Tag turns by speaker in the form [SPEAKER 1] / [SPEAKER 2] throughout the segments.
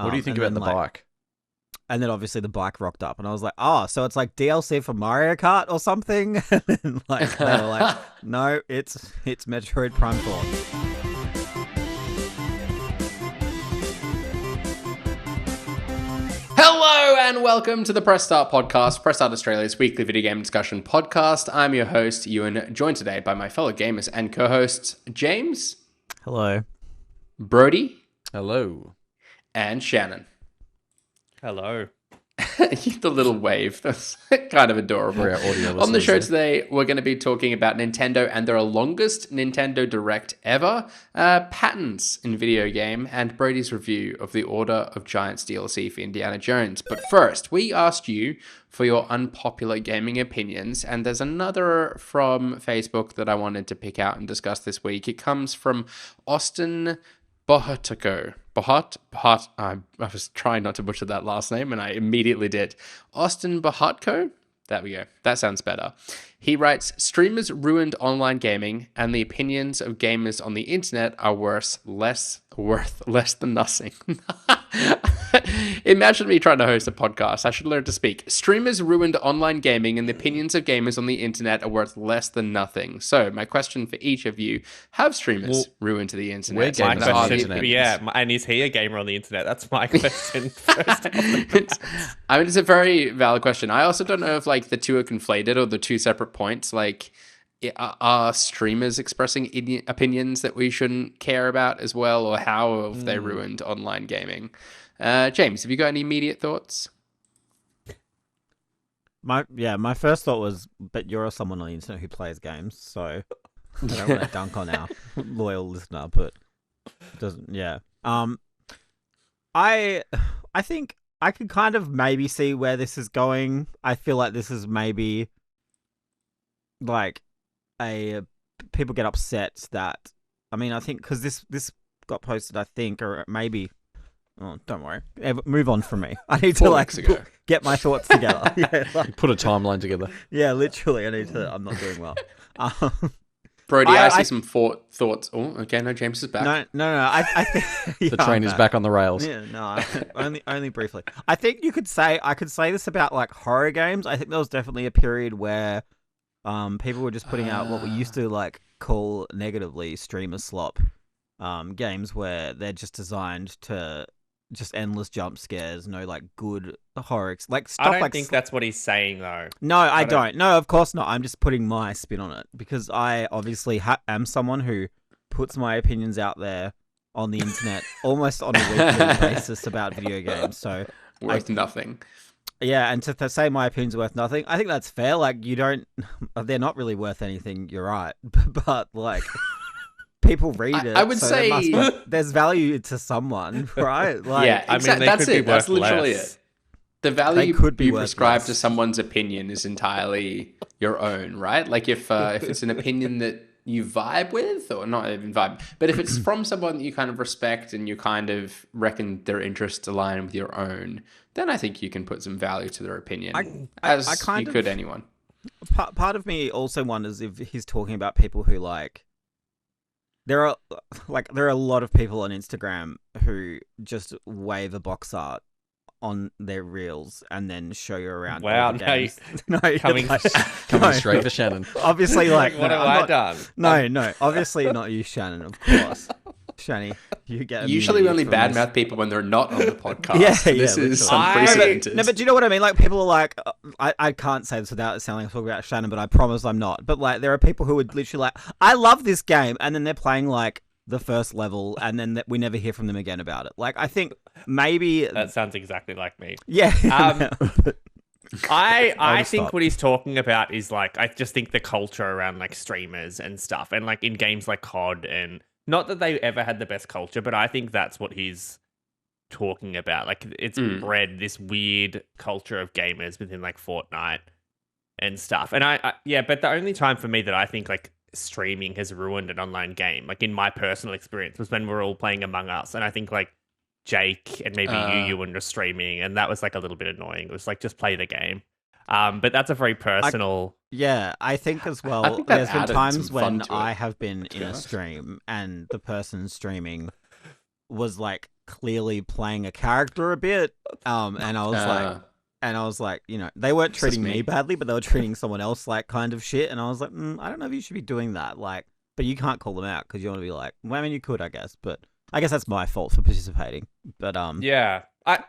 [SPEAKER 1] What do you think
[SPEAKER 2] and
[SPEAKER 1] about
[SPEAKER 2] then,
[SPEAKER 1] the
[SPEAKER 2] like,
[SPEAKER 1] bike?
[SPEAKER 2] And then obviously the bike rocked up, and I was like, oh, so it's like DLC for Mario Kart or something? And then, like, they were like, no, it's Metroid Prime 4.
[SPEAKER 3] Hello and welcome to the Press Start podcast, Press Start Australia's weekly video game discussion podcast. I'm your host, Ewan, joined today by my fellow gamers and co-hosts, James,
[SPEAKER 2] Hello.
[SPEAKER 3] Brodie,
[SPEAKER 1] Hello.
[SPEAKER 3] and Shannon.
[SPEAKER 4] Hello.
[SPEAKER 3] The little wave, that's kind of adorable.
[SPEAKER 1] For our audio
[SPEAKER 3] On the
[SPEAKER 1] listeners
[SPEAKER 3] show
[SPEAKER 1] there.
[SPEAKER 3] today, we're going to be talking about Nintendo and their longest Nintendo Direct ever, patents in video game, and Brodie's review of the Order of Giants DLC for Indiana Jones. But first, we asked you for your unpopular gaming opinions, and there's another from Facebook that I wanted to pick out and discuss this week. It comes from Austin Bohatko. I was trying not to butcher that last name, and I immediately did. Austin Bohatko? There we go. That sounds better. He writes, streamers ruined online gaming, and the opinions of gamers on the internet are worth less than nothing. Imagine me trying to host a podcast. I should learn to speak. Streamers ruined online gaming, and the opinions of gamers on the internet are worth less than nothing. So, my question for each of you, have streamers ruined the internet?
[SPEAKER 1] we're
[SPEAKER 4] My
[SPEAKER 1] gamers on the
[SPEAKER 4] question,
[SPEAKER 1] internet.
[SPEAKER 4] yeah, and is he a gamer on the internet? That's my question first.
[SPEAKER 3] I mean, it's a very valid question. I also don't know if like the two are conflated or the two separate points. Like, are streamers expressing opinions that we shouldn't care about as well, or how have they ruined online gaming? James, have you got any immediate thoughts?
[SPEAKER 2] My first thought was, but you're someone on the internet who plays games, so I don't want to dunk on our loyal listener, but it doesn't. Yeah. I think I could kind of maybe see where this is going. I feel like this is maybe like people get upset that, I mean, I think because this got posted, I think, or maybe. Oh, don't worry. Move on from me. I need
[SPEAKER 3] 4
[SPEAKER 2] to
[SPEAKER 3] weeks ago.
[SPEAKER 2] get my thoughts together. Yeah, like,
[SPEAKER 1] Put a timeline together.
[SPEAKER 2] yeah, literally. I need to. I'm not doing well.
[SPEAKER 3] Brodie, I see
[SPEAKER 2] I-
[SPEAKER 3] some thoughts. Oh, okay, no, James is back.
[SPEAKER 2] No. I think
[SPEAKER 1] The train is back on the rails.
[SPEAKER 2] Yeah, no, only briefly. I think I could say this about like horror games. I think there was definitely a period where people were just putting out what we used to like call negatively streamer slop games, where they're just designed to just endless jump scares, no like good horror, like stuff
[SPEAKER 4] I don't
[SPEAKER 2] like.
[SPEAKER 4] think that's what he's saying, though.
[SPEAKER 2] No, I don't. No, of course not. I'm just putting my spin on it because I obviously am someone who puts my opinions out there on the internet almost on a weekly basis about video games. So
[SPEAKER 3] Worth nothing.
[SPEAKER 2] yeah, and to say my opinions are worth nothing, I think that's fair. Like, you don't, they're not really worth anything. You're right, but like. People read it.
[SPEAKER 3] I would
[SPEAKER 2] so
[SPEAKER 3] say
[SPEAKER 2] there's value to someone, right? Like,
[SPEAKER 3] yeah,
[SPEAKER 4] I mean,
[SPEAKER 3] exactly.
[SPEAKER 4] they
[SPEAKER 3] That's
[SPEAKER 4] could be
[SPEAKER 3] it. That's
[SPEAKER 4] worth
[SPEAKER 3] literally
[SPEAKER 4] less.
[SPEAKER 3] it. The value
[SPEAKER 2] could be
[SPEAKER 3] you
[SPEAKER 2] worth
[SPEAKER 3] prescribe
[SPEAKER 2] less.
[SPEAKER 3] to someone's opinion is entirely your own, right? Like if it's an opinion that you vibe with, or not even vibe, but if it's from someone that you kind of respect and you kind of reckon their interests align with your own, then I think you can put some value to their opinion, as
[SPEAKER 2] I kind
[SPEAKER 3] you
[SPEAKER 2] of-
[SPEAKER 3] could anyone.
[SPEAKER 2] part of me also wonders if he's talking about people who like. There are a lot of people on Instagram who just wave a box art on their reels and then show you around.
[SPEAKER 4] Wow,
[SPEAKER 2] all the
[SPEAKER 4] now
[SPEAKER 2] games. No,
[SPEAKER 4] coming-
[SPEAKER 1] Coming straight for Shannon.
[SPEAKER 2] Obviously, like
[SPEAKER 4] What
[SPEAKER 2] no,
[SPEAKER 4] have
[SPEAKER 2] I'm
[SPEAKER 4] I
[SPEAKER 2] not-
[SPEAKER 4] done?
[SPEAKER 2] No, obviously not you, Shannon. Of course, Shani, you get.
[SPEAKER 3] Usually we only
[SPEAKER 2] immunity from this.
[SPEAKER 3] badmouth people when they're not on the podcast.
[SPEAKER 2] Yeah,
[SPEAKER 3] This
[SPEAKER 2] yeah,
[SPEAKER 3] is
[SPEAKER 4] literally.
[SPEAKER 3] unprecedented.
[SPEAKER 2] No, but do you know what I mean? Like, people are like, I can't say this without sounding like I'm talking about Shannon, but I promise I'm not. But like, there are people who would literally like, I love this game, and then they're playing like the first level, and then we never hear from them again about it. Like, I think maybe,
[SPEAKER 4] That sounds exactly like me.
[SPEAKER 2] yeah.
[SPEAKER 4] I
[SPEAKER 2] just
[SPEAKER 4] think
[SPEAKER 2] stop.
[SPEAKER 4] what he's talking about is like, I just think the culture around like streamers and stuff, and like in games like COD, and not that they ever had the best culture, but I think that's what he's talking about. Like, it's bred this weird culture of gamers within like Fortnite and stuff. And I yeah, but the only time for me that I think like streaming has ruined an online game, like in my personal experience, was when we were all playing Among Us, and I think like Jake and maybe you were streaming, and that was like a little bit annoying. It was like, just play the game. But that's a very personal.
[SPEAKER 2] Yeah, I think as
[SPEAKER 3] I
[SPEAKER 2] well,
[SPEAKER 3] think that
[SPEAKER 2] there's been
[SPEAKER 3] added
[SPEAKER 2] times
[SPEAKER 3] some fun
[SPEAKER 2] when
[SPEAKER 3] to it,
[SPEAKER 2] I have been
[SPEAKER 3] to
[SPEAKER 2] in
[SPEAKER 3] be
[SPEAKER 2] a
[SPEAKER 3] honest.
[SPEAKER 2] stream and the person streaming was like clearly playing a character a bit. And I was like, you know, they weren't treating me badly, but they were treating someone else like kind of shit. And I was like, I don't know if you should be doing that. Like, but you can't call them out because you want to be like, well, I mean, you could, I guess, but I guess that's my fault for participating. But
[SPEAKER 4] yeah. I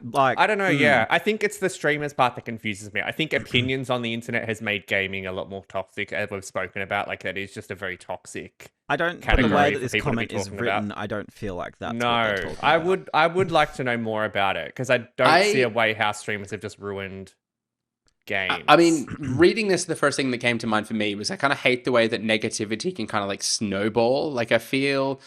[SPEAKER 4] don't know. Yeah, I think it's the streamers part that confuses me. I think opinions on the internet has made gaming a lot more toxic, as we've spoken about. Like that is just a very toxic.
[SPEAKER 2] I don't.
[SPEAKER 4] Category
[SPEAKER 2] The way that
[SPEAKER 4] for
[SPEAKER 2] this
[SPEAKER 4] people to be
[SPEAKER 2] comment is
[SPEAKER 4] talking
[SPEAKER 2] written,
[SPEAKER 4] about.
[SPEAKER 2] I don't feel like that's.
[SPEAKER 4] No,
[SPEAKER 2] what they're talking about.
[SPEAKER 4] I would like to know more about it because I don't see a way how streamers have just ruined games.
[SPEAKER 3] I mean, reading this, the first thing that came to mind for me was I kind of hate the way that negativity can kind of like snowball. Like I feel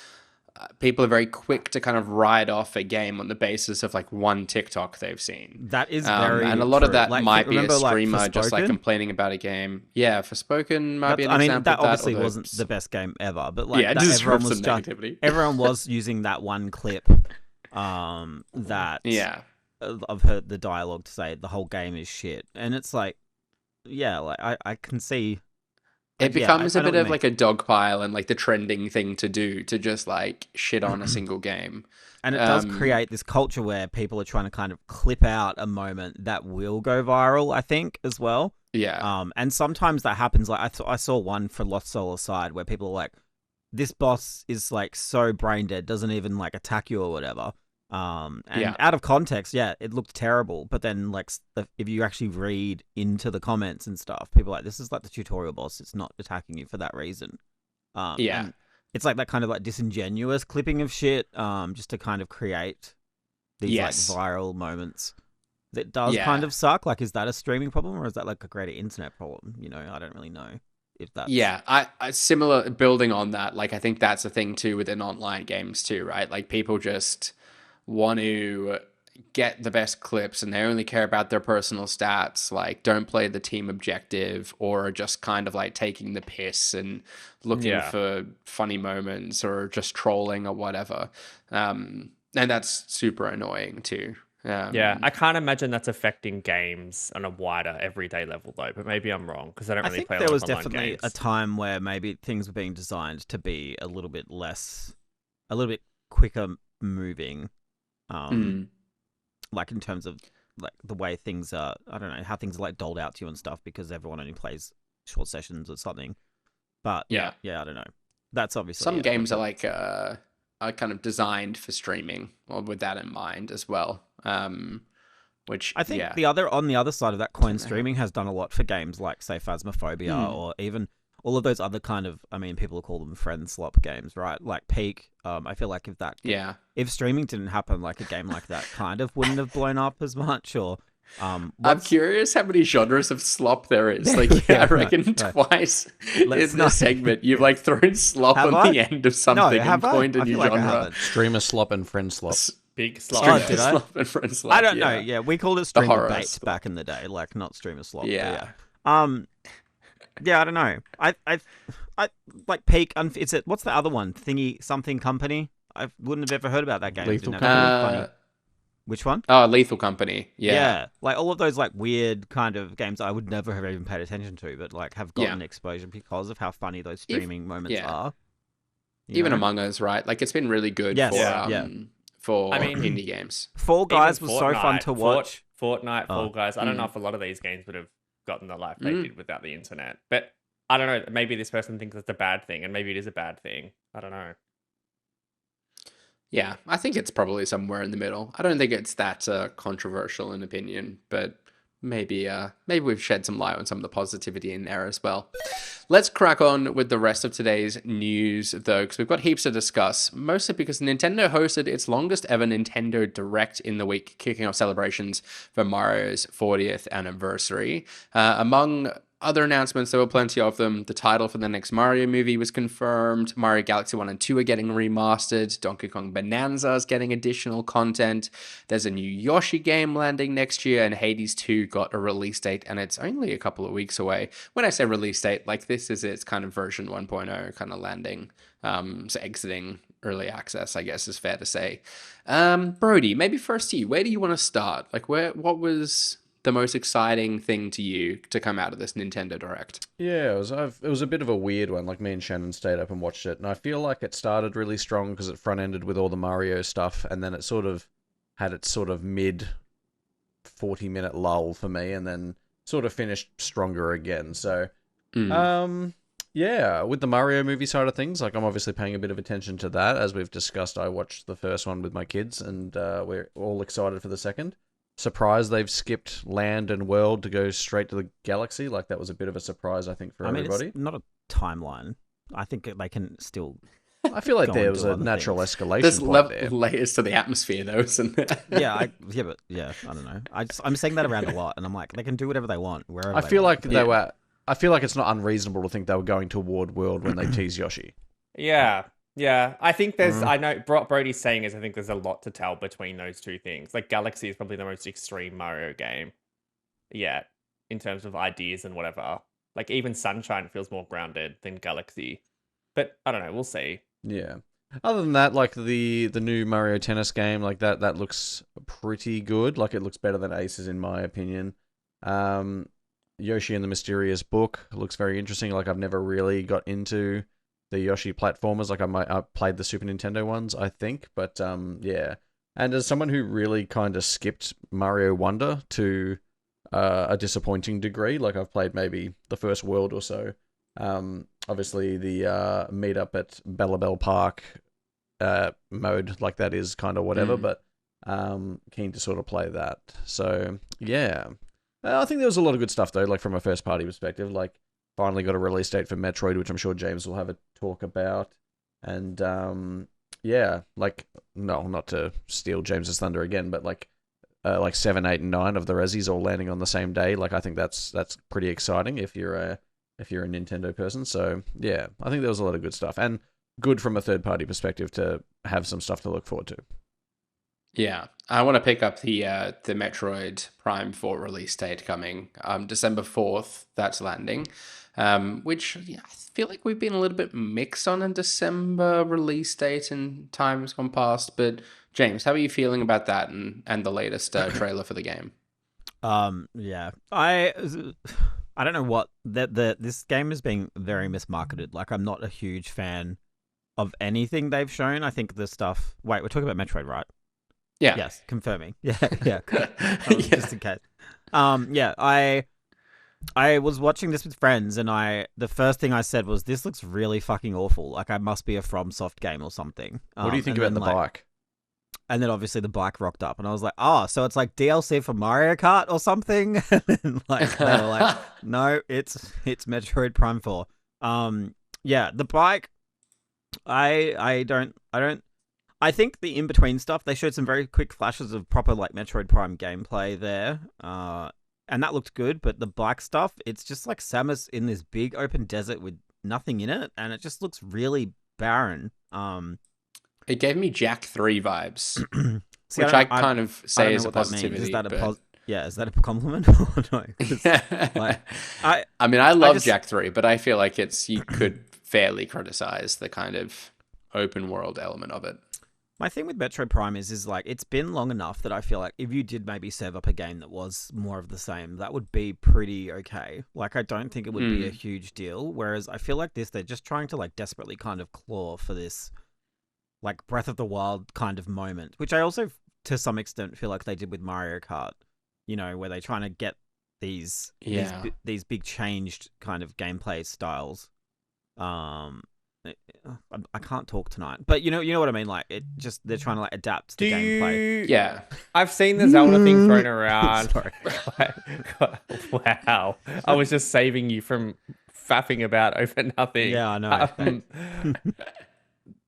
[SPEAKER 3] people are very quick to kind of write off a game on the basis of like one TikTok they've seen.
[SPEAKER 2] That is very
[SPEAKER 3] and a lot of
[SPEAKER 2] true.
[SPEAKER 3] that
[SPEAKER 2] Like,
[SPEAKER 3] might be a
[SPEAKER 2] remember, like,
[SPEAKER 3] streamer just like
[SPEAKER 2] Forspoken?
[SPEAKER 3] complaining about a game. Yeah, Forspoken might be an
[SPEAKER 2] I mean,
[SPEAKER 3] example
[SPEAKER 2] that
[SPEAKER 3] of that.
[SPEAKER 2] obviously
[SPEAKER 3] although
[SPEAKER 2] wasn't the best game ever, but like,
[SPEAKER 3] yeah, it
[SPEAKER 2] that,
[SPEAKER 3] deserves some negativity.
[SPEAKER 2] everyone was using that one clip. That
[SPEAKER 3] Yeah.
[SPEAKER 2] I've heard the dialogue to say the whole game is shit, and it's like, yeah, like I can see.
[SPEAKER 3] It becomes
[SPEAKER 2] I
[SPEAKER 3] a
[SPEAKER 2] know
[SPEAKER 3] bit
[SPEAKER 2] what
[SPEAKER 3] of
[SPEAKER 2] you
[SPEAKER 3] like a dog pile and like the trending thing to do to just like shit on a single game.
[SPEAKER 2] And it does create this culture where people are trying to kind of clip out a moment that will go viral, I think, as well.
[SPEAKER 3] Yeah.
[SPEAKER 2] And sometimes that happens. Like I saw one for Lost Soul Aside where people are like, this boss is like so brain dead, doesn't even like attack you or whatever. And out of context, yeah, it looked terrible. But then like if you actually read into the comments and stuff, people are like, this is like the tutorial boss. It's not attacking you for that reason.
[SPEAKER 3] Yeah.
[SPEAKER 2] And it's like that kind of like disingenuous clipping of shit, just to kind of create these like viral moments. That does kind of suck. Like, is that a streaming problem or is that like a greater internet problem? You know, I don't really know if that's...
[SPEAKER 3] Yeah, I similar building on that. Like, I think that's a thing too within online games too, right? Like, people just want to get the best clips and they only care about their personal stats, like don't play the team objective or just kind of like taking the piss and looking for funny moments or just trolling or whatever. And that's super annoying too.
[SPEAKER 4] Yeah, I can't imagine that's affecting games on a wider everyday level though, but maybe I'm wrong because I don't really play a lot of online games.
[SPEAKER 2] There was definitely a time where maybe things were being designed to be a little bit quicker moving. Like in terms of like the way things are, I don't know, how things are like doled out to you and stuff because everyone only plays short sessions or something. But yeah, I don't know. That's obviously
[SPEAKER 3] some games are like are kind of designed for streaming or with that in mind as well. Which
[SPEAKER 2] I think on the other side of that coin, streaming has done a lot for games like say Phasmophobia or even all of those other kind of, I mean, people call them friend slop games, right? Like Peak. I feel like if streaming didn't happen, like a game like that kind of wouldn't have blown up as much. Or
[SPEAKER 3] I'm curious how many genres of slop there is. Like, I reckon twice in this segment you've like thrown slop on the end of something and coined a new genre.
[SPEAKER 1] Streamer slop and friend slop.
[SPEAKER 4] Big slop.
[SPEAKER 2] Oh, did I?
[SPEAKER 3] Slop and friend slop.
[SPEAKER 2] I don't know. Yeah, we called it streamer bait back in the day, like not streamer slop.
[SPEAKER 3] Yeah.
[SPEAKER 2] Yeah, I don't know. I like Peak. What's the other one? Thingy something company. I wouldn't have ever heard about that game.
[SPEAKER 1] Lethal
[SPEAKER 2] Company. Which one?
[SPEAKER 3] Oh, Lethal Company. Yeah.
[SPEAKER 2] Like all of those like weird kind of games I would never have even paid attention to, but like have gotten exposure because of how funny those streaming moments are.
[SPEAKER 3] Even Among Us, right? Like it's been really good for indie games.
[SPEAKER 2] Fall Guys was so fun to watch.
[SPEAKER 4] Fortnite, Fall Guys. I don't know if a lot of these games would have gotten the life they did without the internet. But I don't know. Maybe this person thinks it's a bad thing, and maybe it is a bad thing. I don't know.
[SPEAKER 3] Yeah, I think it's probably somewhere in the middle. I don't think it's that controversial in opinion, but maybe we've shed some light on some of the positivity in there as well. Let's crack on with the rest of today's news, though, because we've got heaps to discuss, mostly because Nintendo hosted its longest ever Nintendo Direct in the week, kicking off celebrations for Mario's 40th anniversary. Among other announcements, there were plenty of them. The title for the next Mario movie was confirmed. Mario Galaxy 1 and 2 are getting remastered. Donkey Kong Bonanza is getting additional content. There's a new Yoshi game landing next year, and Hades 2 got a release date, and it's only a couple of weeks away. When I say release date, like this is its kind of version 1.0 kind of landing, so exiting early access, I guess is fair to say. Brodie, maybe first to you, where do you want to start? Like what was the most exciting thing to you to come out of this Nintendo Direct?
[SPEAKER 1] Yeah, it was a bit of a weird one. Like, me and Shannon stayed up and watched it, and I feel like it started really strong because it front-ended with all the Mario stuff, and then it sort of had its sort of mid 40-minute lull for me, and then sort of finished stronger again. So, yeah, with the Mario movie side of things, like, I'm obviously paying a bit of attention to that. As we've discussed, I watched the first one with my kids, and we're all excited for the second. Surprised they've skipped land and world to go straight to the galaxy. Like, that was a bit of a surprise, I think, for everybody.
[SPEAKER 2] It's not a timeline. I think they can still.
[SPEAKER 1] I feel like
[SPEAKER 2] go
[SPEAKER 1] there
[SPEAKER 2] and
[SPEAKER 1] was
[SPEAKER 2] do
[SPEAKER 1] a
[SPEAKER 2] other
[SPEAKER 1] natural
[SPEAKER 2] things.
[SPEAKER 1] escalation
[SPEAKER 3] There's
[SPEAKER 1] point there.
[SPEAKER 3] layers to the atmosphere, though, isn't there?
[SPEAKER 2] I don't know. I'm saying that around a lot, and I'm like, they can do whatever they want wherever.
[SPEAKER 1] I
[SPEAKER 2] they
[SPEAKER 1] feel
[SPEAKER 2] want.
[SPEAKER 1] like they were. I feel like it's not unreasonable to think they were going toward world when they tease Yoshi.
[SPEAKER 4] Yeah. I think there's. I know Brodie's saying is. I think there's a lot to tell between those two things. Like, Galaxy is probably the most extreme Mario game yet in terms of ideas and whatever. Like, even Sunshine feels more grounded than Galaxy. But I don't know. We'll see.
[SPEAKER 1] Yeah. Other than that, like the new Mario Tennis game, like that looks pretty good. Like, it looks better than Aces in my opinion. Yoshi and the Mysterious Book looks very interesting. Like, I've never really got into the Yoshi platformers. Like, I played the Super Nintendo ones, I think, but yeah. And as someone who really kind of skipped Mario Wonder to a disappointing degree, like, I've played maybe the first world or so. Obviously the meetup at Bellabelle Park mode, like, that is kind of whatever, but keen to sort of play that. So yeah, I think there was a lot of good stuff though, like, from a first party perspective. Like, finally got a release date for Metroid, which I'm sure James will have a talk about. And yeah, like, no, not to steal James's thunder again, but like 7, 8, and 9 of the Rezzies all landing on the same day. Like, I think that's pretty exciting if you're a Nintendo person. So yeah, I think there was a lot of good stuff, and good from a third party perspective to have some stuff to look forward to.
[SPEAKER 3] Yeah, I want to pick up the Metroid Prime 4 release date coming December 4th. That's landing, which I feel like we've been a little bit mixed on a December release date and times gone past. But James, how are you feeling about that and the latest trailer for the game?
[SPEAKER 2] Yeah, I don't know what this game is being very mismarketed. Like, I'm not a huge fan of anything they've shown. I think the stuff. Wait, we're talking about Metroid, right?
[SPEAKER 3] Yeah.
[SPEAKER 2] Yes, confirming. Yeah. Just in case. Yeah. I was watching this with friends, and the first thing I said was, "This looks really fucking awful. Like, I must be a FromSoft game or something."
[SPEAKER 1] What do you think about the bike?
[SPEAKER 2] And then obviously the bike rocked up, and I was like, "Oh, so it's like DLC for Mario Kart or something?" And like, they were like, "No, it's Metroid Prime 4." Yeah, the bike. I think the in between stuff, they showed some very quick flashes of proper, like, Metroid Prime gameplay there, and that looked good. But the bike stuff, it's just like Samus in this big open desert with nothing in it, and it just looks really barren.
[SPEAKER 3] It gave me Jack 3 vibes,
[SPEAKER 2] See,
[SPEAKER 3] which I kind of say is a positivity.
[SPEAKER 2] Is that
[SPEAKER 3] but...
[SPEAKER 2] is that a compliment or no? Like,
[SPEAKER 3] I mean, I love Jack 3, but I feel like you could fairly criticize the kind of open world element of it.
[SPEAKER 2] My thing with Metroid Prime is like, it's been long enough that I feel like if you did maybe serve up a game that was more of the same, that would be pretty okay. Like, I don't think it would be a huge deal. Whereas I feel like they're just trying to, like, desperately kind of claw for this, like, Breath of the Wild kind of moment, which I also, to some extent, feel like they did with Mario Kart, you know, where they're trying to get these big changed kind of gameplay styles. I can't talk tonight, but you know what I mean. Like, they're trying to, like, adapt the gameplay.
[SPEAKER 3] Yeah,
[SPEAKER 4] I've seen the Zelda thing thrown around.
[SPEAKER 2] Sorry.
[SPEAKER 4] Wow, I was just saving you from faffing about over nothing.
[SPEAKER 2] Yeah, I know.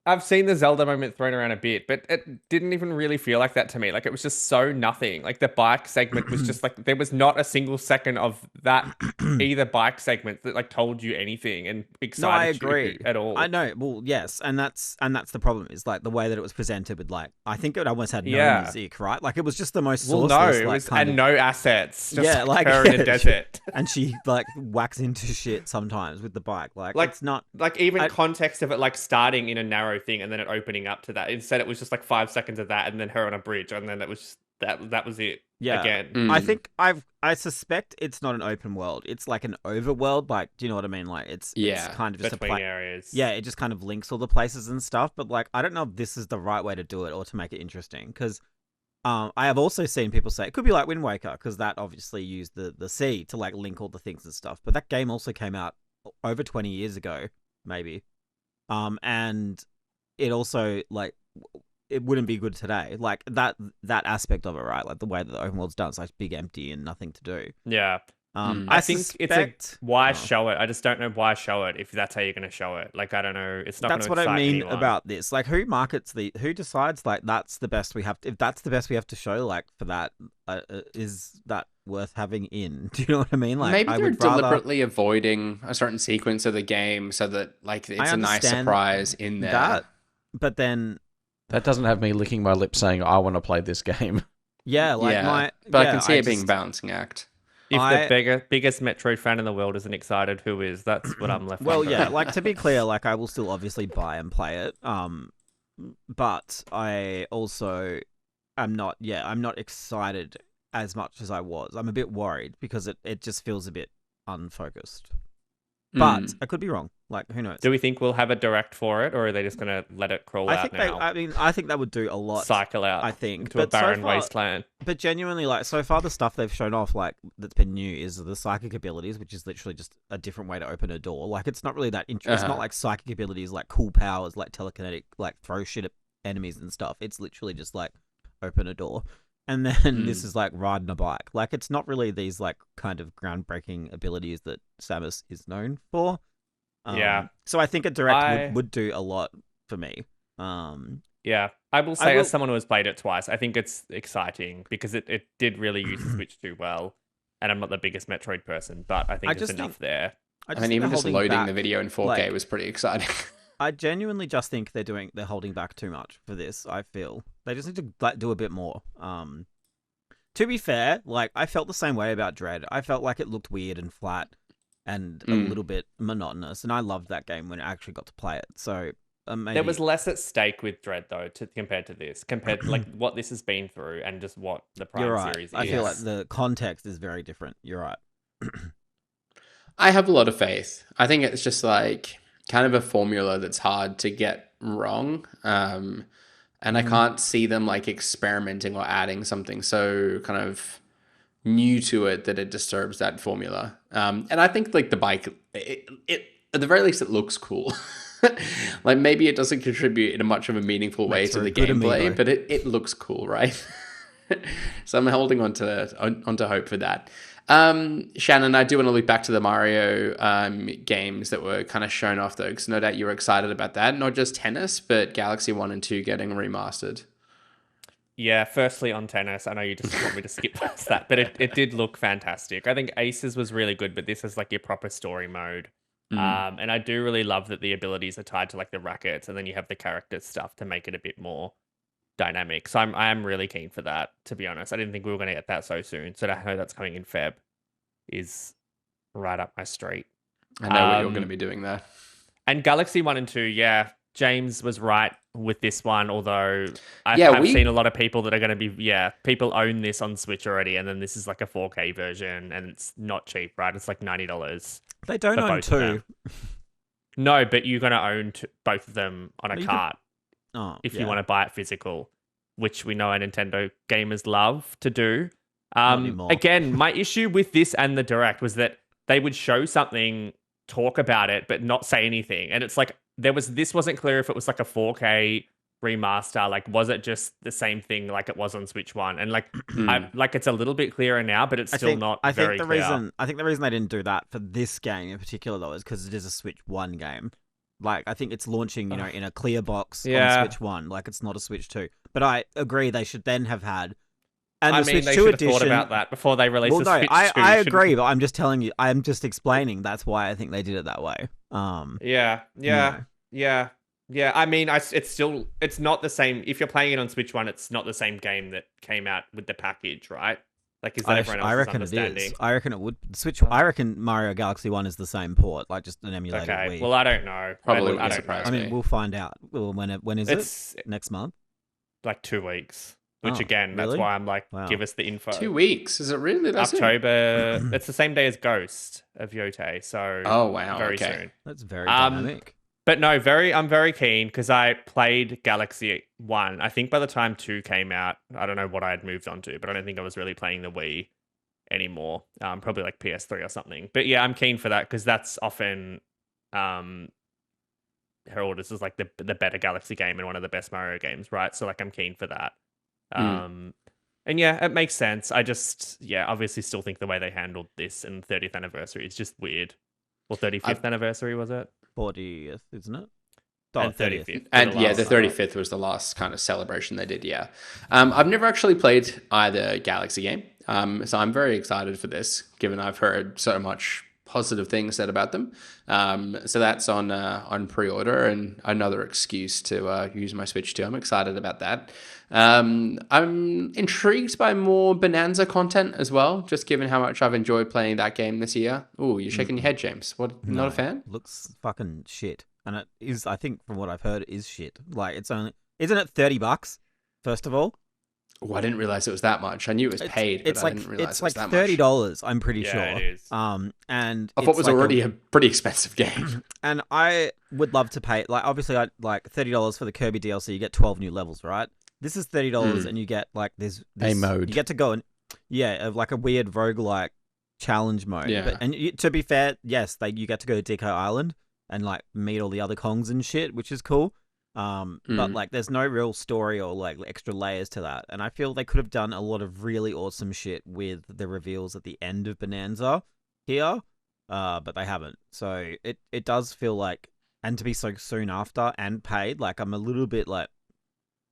[SPEAKER 4] I've seen the Zelda moment thrown around a bit, but it didn't even really feel like that to me. Like, it was just so nothing. Like, the bike segment was just like, there was not a single second of that either bike segment that, like, told you anything and excited you at all.
[SPEAKER 2] I know. Well, yes, and that's the problem, is like the way that it was presented with, like, I think it almost had no music, right? Like, it was just the most sourceless.
[SPEAKER 4] Well, no, it was, and no assets. Just like her in a desert.
[SPEAKER 2] And she, like, whacks into shit sometimes with the bike. Like it's not
[SPEAKER 4] like, even context of it, like, starting in a narrow thing and then it opening up to that. Instead, it was just like 5 seconds of that, and then her on a bridge, and then it was just that was it.
[SPEAKER 2] Yeah.
[SPEAKER 4] Again.
[SPEAKER 3] Mm.
[SPEAKER 2] I suspect it's not an open world. It's like an overworld. Like, do you know what I mean? Like, it's
[SPEAKER 3] Yeah.
[SPEAKER 2] kind of just a
[SPEAKER 4] Between
[SPEAKER 2] place.
[SPEAKER 4] areas.
[SPEAKER 2] Yeah, it just kind of links all the places and stuff. But like, I don't know if this is the right way to do it or to make it interesting. Because I have also seen people say it could be like Wind Waker, because that obviously used the sea to like link all the things and stuff. But that game also came out over 20 years ago, maybe. And it also like it wouldn't be good today. Like that aspect of it, right? Like the way that the open world's done, it's like big, empty, and nothing to do.
[SPEAKER 4] Yeah.
[SPEAKER 2] I
[SPEAKER 4] think
[SPEAKER 2] suspect...
[SPEAKER 4] why show it. I just don't know why show it if that's how you're going to show it. Like I don't know. It's not.
[SPEAKER 2] That's
[SPEAKER 4] gonna
[SPEAKER 2] what I mean
[SPEAKER 4] anyone.
[SPEAKER 2] about this. Like who markets who decides like that's the best we have. If that's the best we have to show, like for that, is that worth having in? Do you know what I mean? Like
[SPEAKER 3] Maybe
[SPEAKER 2] I
[SPEAKER 3] they're
[SPEAKER 2] would rather...
[SPEAKER 3] deliberately avoiding a certain sequence of the game so that like it's a nice
[SPEAKER 2] understand
[SPEAKER 3] surprise in there.
[SPEAKER 2] that, but then
[SPEAKER 1] That doesn't have me licking my lips saying I want to play this game.
[SPEAKER 2] yeah, like
[SPEAKER 3] yeah, I can see it being a balancing act.
[SPEAKER 4] If the biggest Metroid fan in the world isn't excited, who is? That's what I'm left with.
[SPEAKER 2] Well, yeah, like to be clear, like I will still obviously buy and play it. But I also am not. Yeah, I'm not excited as much as I was. I'm a bit worried because it just feels a bit unfocused. But I could be wrong. Like, who knows?
[SPEAKER 4] Do we think we'll have a direct for it, or are they just going to let it crawl out now?
[SPEAKER 2] I think that would do a lot.
[SPEAKER 4] Cycle out.
[SPEAKER 2] I think
[SPEAKER 4] into a barren
[SPEAKER 2] so far,
[SPEAKER 4] wasteland.
[SPEAKER 2] But genuinely, like so far, the stuff they've shown off, like that's been new, is the psychic abilities, which is literally just a different way to open a door. Like, it's not really that interesting. It's not like psychic abilities, like cool powers, like telekinetic, like throw shit at enemies and stuff. It's literally just like open a door. And then this is like riding a bike. Like, it's not really these like kind of groundbreaking abilities that Samus is known for.
[SPEAKER 4] Yeah.
[SPEAKER 2] So I think a direct would do a lot for me.
[SPEAKER 4] Yeah. I will say, as someone who has played it twice, I think it's exciting because it did really use the Switch too well. And I'm not the biggest Metroid person, but I think there's enough there.
[SPEAKER 3] I mean, even just loading the video in 4K was pretty exciting.
[SPEAKER 2] I genuinely just think they're holding back too much for this. I feel they just need to like do a bit more. To be fair, like I felt the same way about Dread. I felt like it looked weird and flat and a little bit monotonous, and I loved that game when I actually got to play it. So maybe...
[SPEAKER 4] there was less at stake with Dread though, compared to like what this has been through and just what the Prime series is.
[SPEAKER 2] I feel like the context is very different. You're right.
[SPEAKER 3] I have a lot of faith. I think it's just like kind of a formula that's hard to get wrong. And I can't see them like experimenting or adding something so kind of new to it that it disturbs that formula. And I think like the bike, it at the very least, it looks cool. Like maybe it doesn't contribute in a much of a meaningful way to the gameplay, but it looks cool, right? So I'm holding on to hope for that. Shannon, I do want to look back to the Mario games that were kind of shown off though, because no doubt you were excited about that. Not just Tennis, but Galaxy 1 and 2 getting remastered.
[SPEAKER 4] Yeah, firstly on Tennis, I know you just want me to skip past that, but it did look fantastic. I think Aces was really good, but this is like your proper story mode. And I do really love that the abilities are tied to like the rackets, and then you have the character stuff to make it a bit more dynamic. So I am really keen for that, to be honest. I didn't think we were going to get that so soon. So to know that's coming in Feb is right up my street.
[SPEAKER 3] I know what you're going to be doing there.
[SPEAKER 4] And Galaxy 1 and 2, yeah, James was right with this one, although I've seen a lot of people that are going to be, people own this on Switch already, and then this is like a 4K version, and it's not cheap, right? It's like $90.
[SPEAKER 2] They don't own two.
[SPEAKER 4] No, but you're going to own both of them on a cart if you want to buy it physical, which we know our Nintendo gamers love to do. Again, my issue with this and the Direct was that they would show something, talk about it, but not say anything. And it's like, this wasn't clear if it was like a 4K remaster. Like, was it just the same thing like it was on Switch 1? And like, it's a little bit clearer now, but it's still not very clear.
[SPEAKER 2] I think the reason they didn't do that for this game in particular, though, is because it is a Switch 1 game. Like, I think it's launching, in a clear box on Switch 1. Like, it's not a Switch 2. But I agree they should then have had... And the Switch 2 edition...
[SPEAKER 4] thought about that before they released the Switch 2.
[SPEAKER 2] I agree, but I'm just telling you, I'm just explaining that's why I think they did it that way.
[SPEAKER 4] Yeah. I mean, it's not the same. If you're playing it on Switch 1, it's not the same game that came out with the package, right? Like, is that everyone else's
[SPEAKER 2] reckon
[SPEAKER 4] understanding?
[SPEAKER 2] It is. I reckon it would. I reckon Mario Galaxy 1 is the same port, like just an emulated Wii.
[SPEAKER 4] Okay, well, I don't know.
[SPEAKER 3] Probably
[SPEAKER 4] I
[SPEAKER 3] wouldn't
[SPEAKER 4] don't
[SPEAKER 3] surprise
[SPEAKER 2] me. I mean, we'll find out. When is
[SPEAKER 4] it?
[SPEAKER 2] Next month?
[SPEAKER 4] Like 2 weeks. which
[SPEAKER 2] Oh,
[SPEAKER 4] again, that's
[SPEAKER 2] really?
[SPEAKER 4] why I'm like,
[SPEAKER 2] Wow.
[SPEAKER 4] give us the info.
[SPEAKER 3] 2 weeks. Is it really? That's it?
[SPEAKER 4] October. It's the same day as Ghost of Yote, so
[SPEAKER 3] Oh, wow.
[SPEAKER 4] very
[SPEAKER 3] Okay.
[SPEAKER 4] soon.
[SPEAKER 2] That's very
[SPEAKER 4] Um,
[SPEAKER 2] dynamic.
[SPEAKER 4] But no, I'm very keen because I played Galaxy 1. I think by the time 2 came out, I don't know what I had moved on to, but I don't think I was really playing the Wii anymore. Probably like PS3 or something. But yeah, I'm keen for that because that's often heralded as like the better Galaxy game and one of the best Mario games, right? So like I'm keen for that. And yeah, it makes sense. I just, obviously still think the way they handled this in the 30th anniversary is just weird. Or 35th anniversary, was it?
[SPEAKER 2] 40th, isn't it?
[SPEAKER 4] And
[SPEAKER 2] 30th.
[SPEAKER 4] 35th.
[SPEAKER 3] And
[SPEAKER 4] the
[SPEAKER 3] yeah,
[SPEAKER 4] last
[SPEAKER 3] the
[SPEAKER 4] one.
[SPEAKER 3] 35th was the last kind of celebration they did. Yeah. I've never actually played either Galaxy game. So I'm very excited for this, given I've heard so much positive things said about them. So that's on pre-order and another excuse to use my Switch too. I'm excited about that. I'm intrigued by more Bonanza content as well, just given how much I've enjoyed playing that game this year. Oh, you're shaking your head, James. What?
[SPEAKER 2] No,
[SPEAKER 3] Not a fan?
[SPEAKER 2] Looks fucking shit. And it is, I think, from what I've heard, it is shit. Like, it's only... Isn't it $30, first of all?
[SPEAKER 3] Oh, I didn't realize it was that much. I knew it was paid, but I didn't realize
[SPEAKER 2] it's
[SPEAKER 3] it was
[SPEAKER 2] like
[SPEAKER 3] that much.
[SPEAKER 2] $30, I'm pretty
[SPEAKER 4] Yeah,
[SPEAKER 2] sure.
[SPEAKER 4] it is.
[SPEAKER 2] And
[SPEAKER 3] I thought it was
[SPEAKER 2] like
[SPEAKER 3] already a pretty expensive game.
[SPEAKER 2] and I would love to pay, like, obviously, I like $30 for the Kirby DLC, you get 12 new levels, right? This is $30 and you get, like, this
[SPEAKER 1] A mode.
[SPEAKER 2] You get to go and, like a weird roguelike challenge mode.
[SPEAKER 3] Yeah.
[SPEAKER 2] To be fair, yes, you get to go to Deco Island and, like, meet all the other Kongs and shit, which is cool. But like, there's no real story or like extra layers to that, and I feel they could have done a lot of really awesome shit with the reveals at the end of Bonanza here, but they haven't. So it does feel like, and to be so soon after and paid, like I'm a little bit like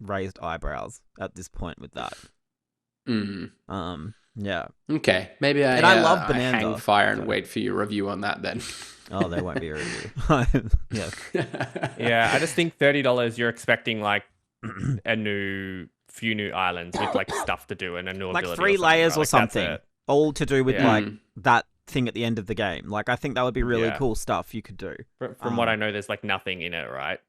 [SPEAKER 2] raised eyebrows at this point with that. Yeah.
[SPEAKER 3] Okay, maybe
[SPEAKER 2] And I love
[SPEAKER 3] I
[SPEAKER 2] Bonanza,
[SPEAKER 3] hang fire and
[SPEAKER 2] so-
[SPEAKER 3] wait for your review on that then.
[SPEAKER 2] Oh, there won't be a review. Yeah.
[SPEAKER 4] Yeah, I just think $30 you're expecting like few new islands with like stuff to do and a new
[SPEAKER 2] Like
[SPEAKER 4] ability
[SPEAKER 2] 3 layers
[SPEAKER 4] right?
[SPEAKER 2] or
[SPEAKER 4] Like, that's
[SPEAKER 2] something,
[SPEAKER 4] it.
[SPEAKER 2] all to do with
[SPEAKER 4] Yeah.
[SPEAKER 2] like that thing at the end of the game. Like, I think that would be really
[SPEAKER 4] Yeah.
[SPEAKER 2] cool stuff you could do.
[SPEAKER 4] From what I know, there's like nothing in it, right?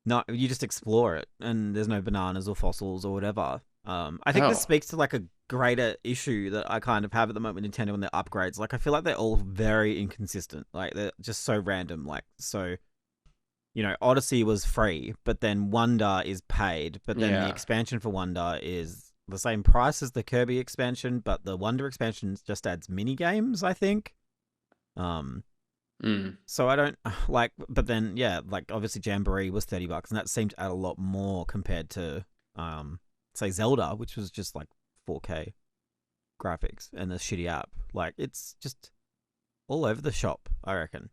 [SPEAKER 2] No, you just explore it, and there's no bananas or fossils or whatever. I think this
[SPEAKER 3] Oh.
[SPEAKER 2] speaks to like a greater issue that I kind of have at the moment with Nintendo and their upgrades. Like, I feel like they're all very inconsistent. Like, they're just so random. Like, so, Odyssey was free, but then Wonder is paid, but then the
[SPEAKER 3] Yeah.
[SPEAKER 2] expansion for Wonder is the same price as the Kirby expansion, but the Wonder expansion just adds mini games, I think. So I don't like, but then like obviously Jamboree was $30, and that seemed to add a lot more compared to say Zelda, which was just like 4K graphics and a shitty app. Like, it's just all over the shop, I reckon.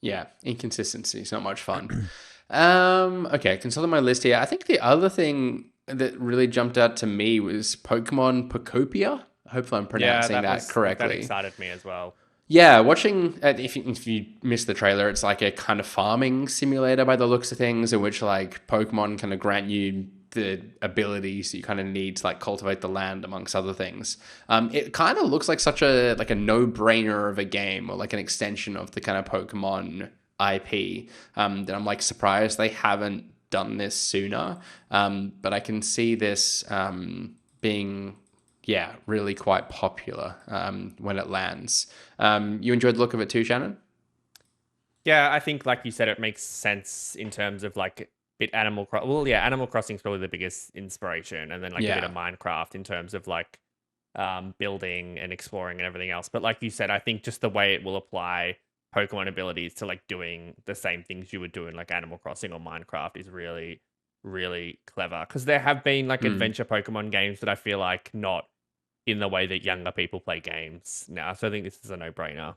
[SPEAKER 3] Yeah, inconsistency is not much fun. Okay, consulting my list here. I think the other thing that really jumped out to me was Pokemon Pokopia. Hopefully I'm pronouncing that correctly.
[SPEAKER 4] That excited me as well.
[SPEAKER 3] Yeah, watching, if you missed the trailer, it's like a kind of farming simulator by the looks of things, in which like Pokemon kind of grant you the abilities you kind of need to like cultivate the land, amongst other things. It kind of looks like such a no-brainer of a game, or like an extension of the kind of Pokemon IP, that I'm like surprised they haven't done this sooner. But I can see this being really quite popular when it lands. You enjoyed the look of it too, Shannon?
[SPEAKER 4] Yeah, I think, like you said, it makes sense in terms of like Animal Crossing. Well, yeah, Animal Crossing is probably the biggest inspiration, and then like a bit of Minecraft in terms of like building and exploring and everything else. But like you said, I think just the way it will apply Pokemon abilities to like doing the same things you would do in like Animal Crossing or Minecraft is really, really clever. Because there have been like adventure Pokemon games that I feel like not in the way that younger people play games now. So I think this is a no-brainer.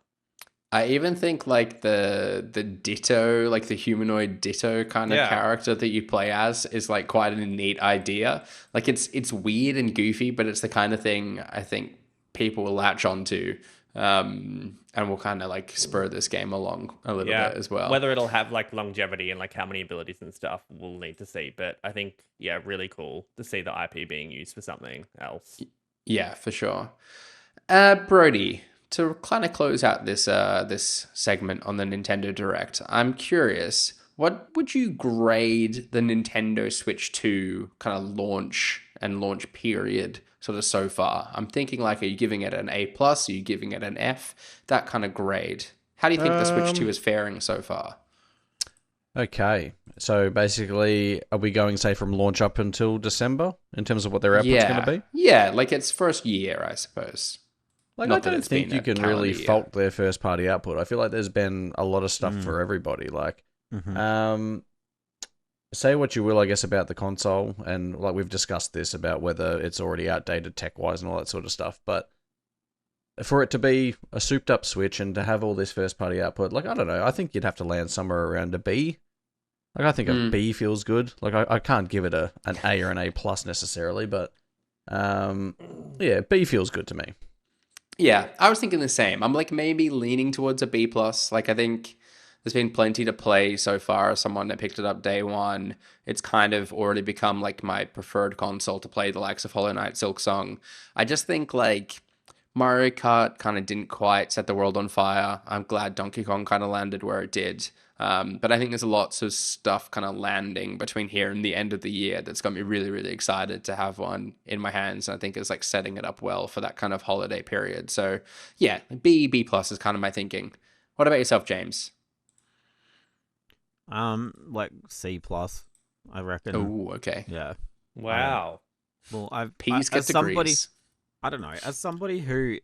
[SPEAKER 3] I even think like the Ditto, like the humanoid Ditto kind of character that you play as is like quite a neat idea. Like it's weird and goofy, but it's the kind of thing I think people will latch onto, and will kind of like spur this game along a little bit as well.
[SPEAKER 4] Whether it'll have like longevity and like how many abilities and stuff, we'll need to see. But I think, really cool to see the IP being used for something else.
[SPEAKER 3] Yeah, for sure. Brodie, to kind of close out this this segment on the Nintendo Direct, I'm curious, what would you grade the Nintendo Switch 2 kind of launch period sort of so far? I'm thinking like, are you giving it an A plus? Are you giving it an F? That kind of grade. How do you think the Switch 2 is faring so far?
[SPEAKER 1] Okay, so basically, are we going, say, from launch up until December in terms of what their output's going to be?
[SPEAKER 3] Yeah, like its first year, I suppose.
[SPEAKER 1] Like,
[SPEAKER 3] Not
[SPEAKER 1] I
[SPEAKER 3] that
[SPEAKER 1] don't
[SPEAKER 3] it's
[SPEAKER 1] think
[SPEAKER 3] been
[SPEAKER 1] you
[SPEAKER 3] a
[SPEAKER 1] can
[SPEAKER 3] calendar
[SPEAKER 1] really
[SPEAKER 3] year.
[SPEAKER 1] fault their first party output. I feel like there's been a lot of stuff for everybody. Like, say what you will, I guess, about the console, and like we've discussed this about whether it's already outdated tech wise and all that sort of stuff, but for it to be a souped up Switch and to have all this first party output, like, I don't know, I think you'd have to land somewhere around a B. Like, I think a B feels good. Like, I can't give it an A or an A plus necessarily, but yeah, B feels good to me.
[SPEAKER 3] Yeah, I was thinking the same. I'm like maybe leaning towards a B plus. Like, I think there's been plenty to play so far. As someone that picked it up day one, it's kind of already become like my preferred console to play the likes of Hollow Knight, Silk Song. I just think like Mario Kart kind of didn't quite set the world on fire. I'm glad Donkey Kong kind of landed where it did. But I think there's lots of stuff kind of landing between here and the end of the year that's got me really, really excited to have one in my hands. And I think it's like setting it up well for that kind of holiday period. So yeah, B plus is kind of my thinking. What about yourself, James?
[SPEAKER 2] Like C plus, I reckon.
[SPEAKER 3] Oh, okay.
[SPEAKER 2] Yeah.
[SPEAKER 4] Wow.
[SPEAKER 2] Well,
[SPEAKER 3] P's get
[SPEAKER 2] as somebody,
[SPEAKER 3] degrees.
[SPEAKER 2] I don't know, as somebody who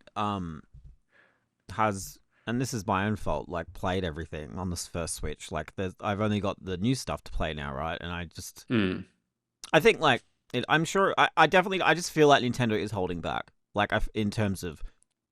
[SPEAKER 2] has, and this is my own fault, like played everything on this first Switch. Like, I've only got the new stuff to play now, right? And I just, I think like I'm sure I definitely I just feel like Nintendo is holding back, like in terms of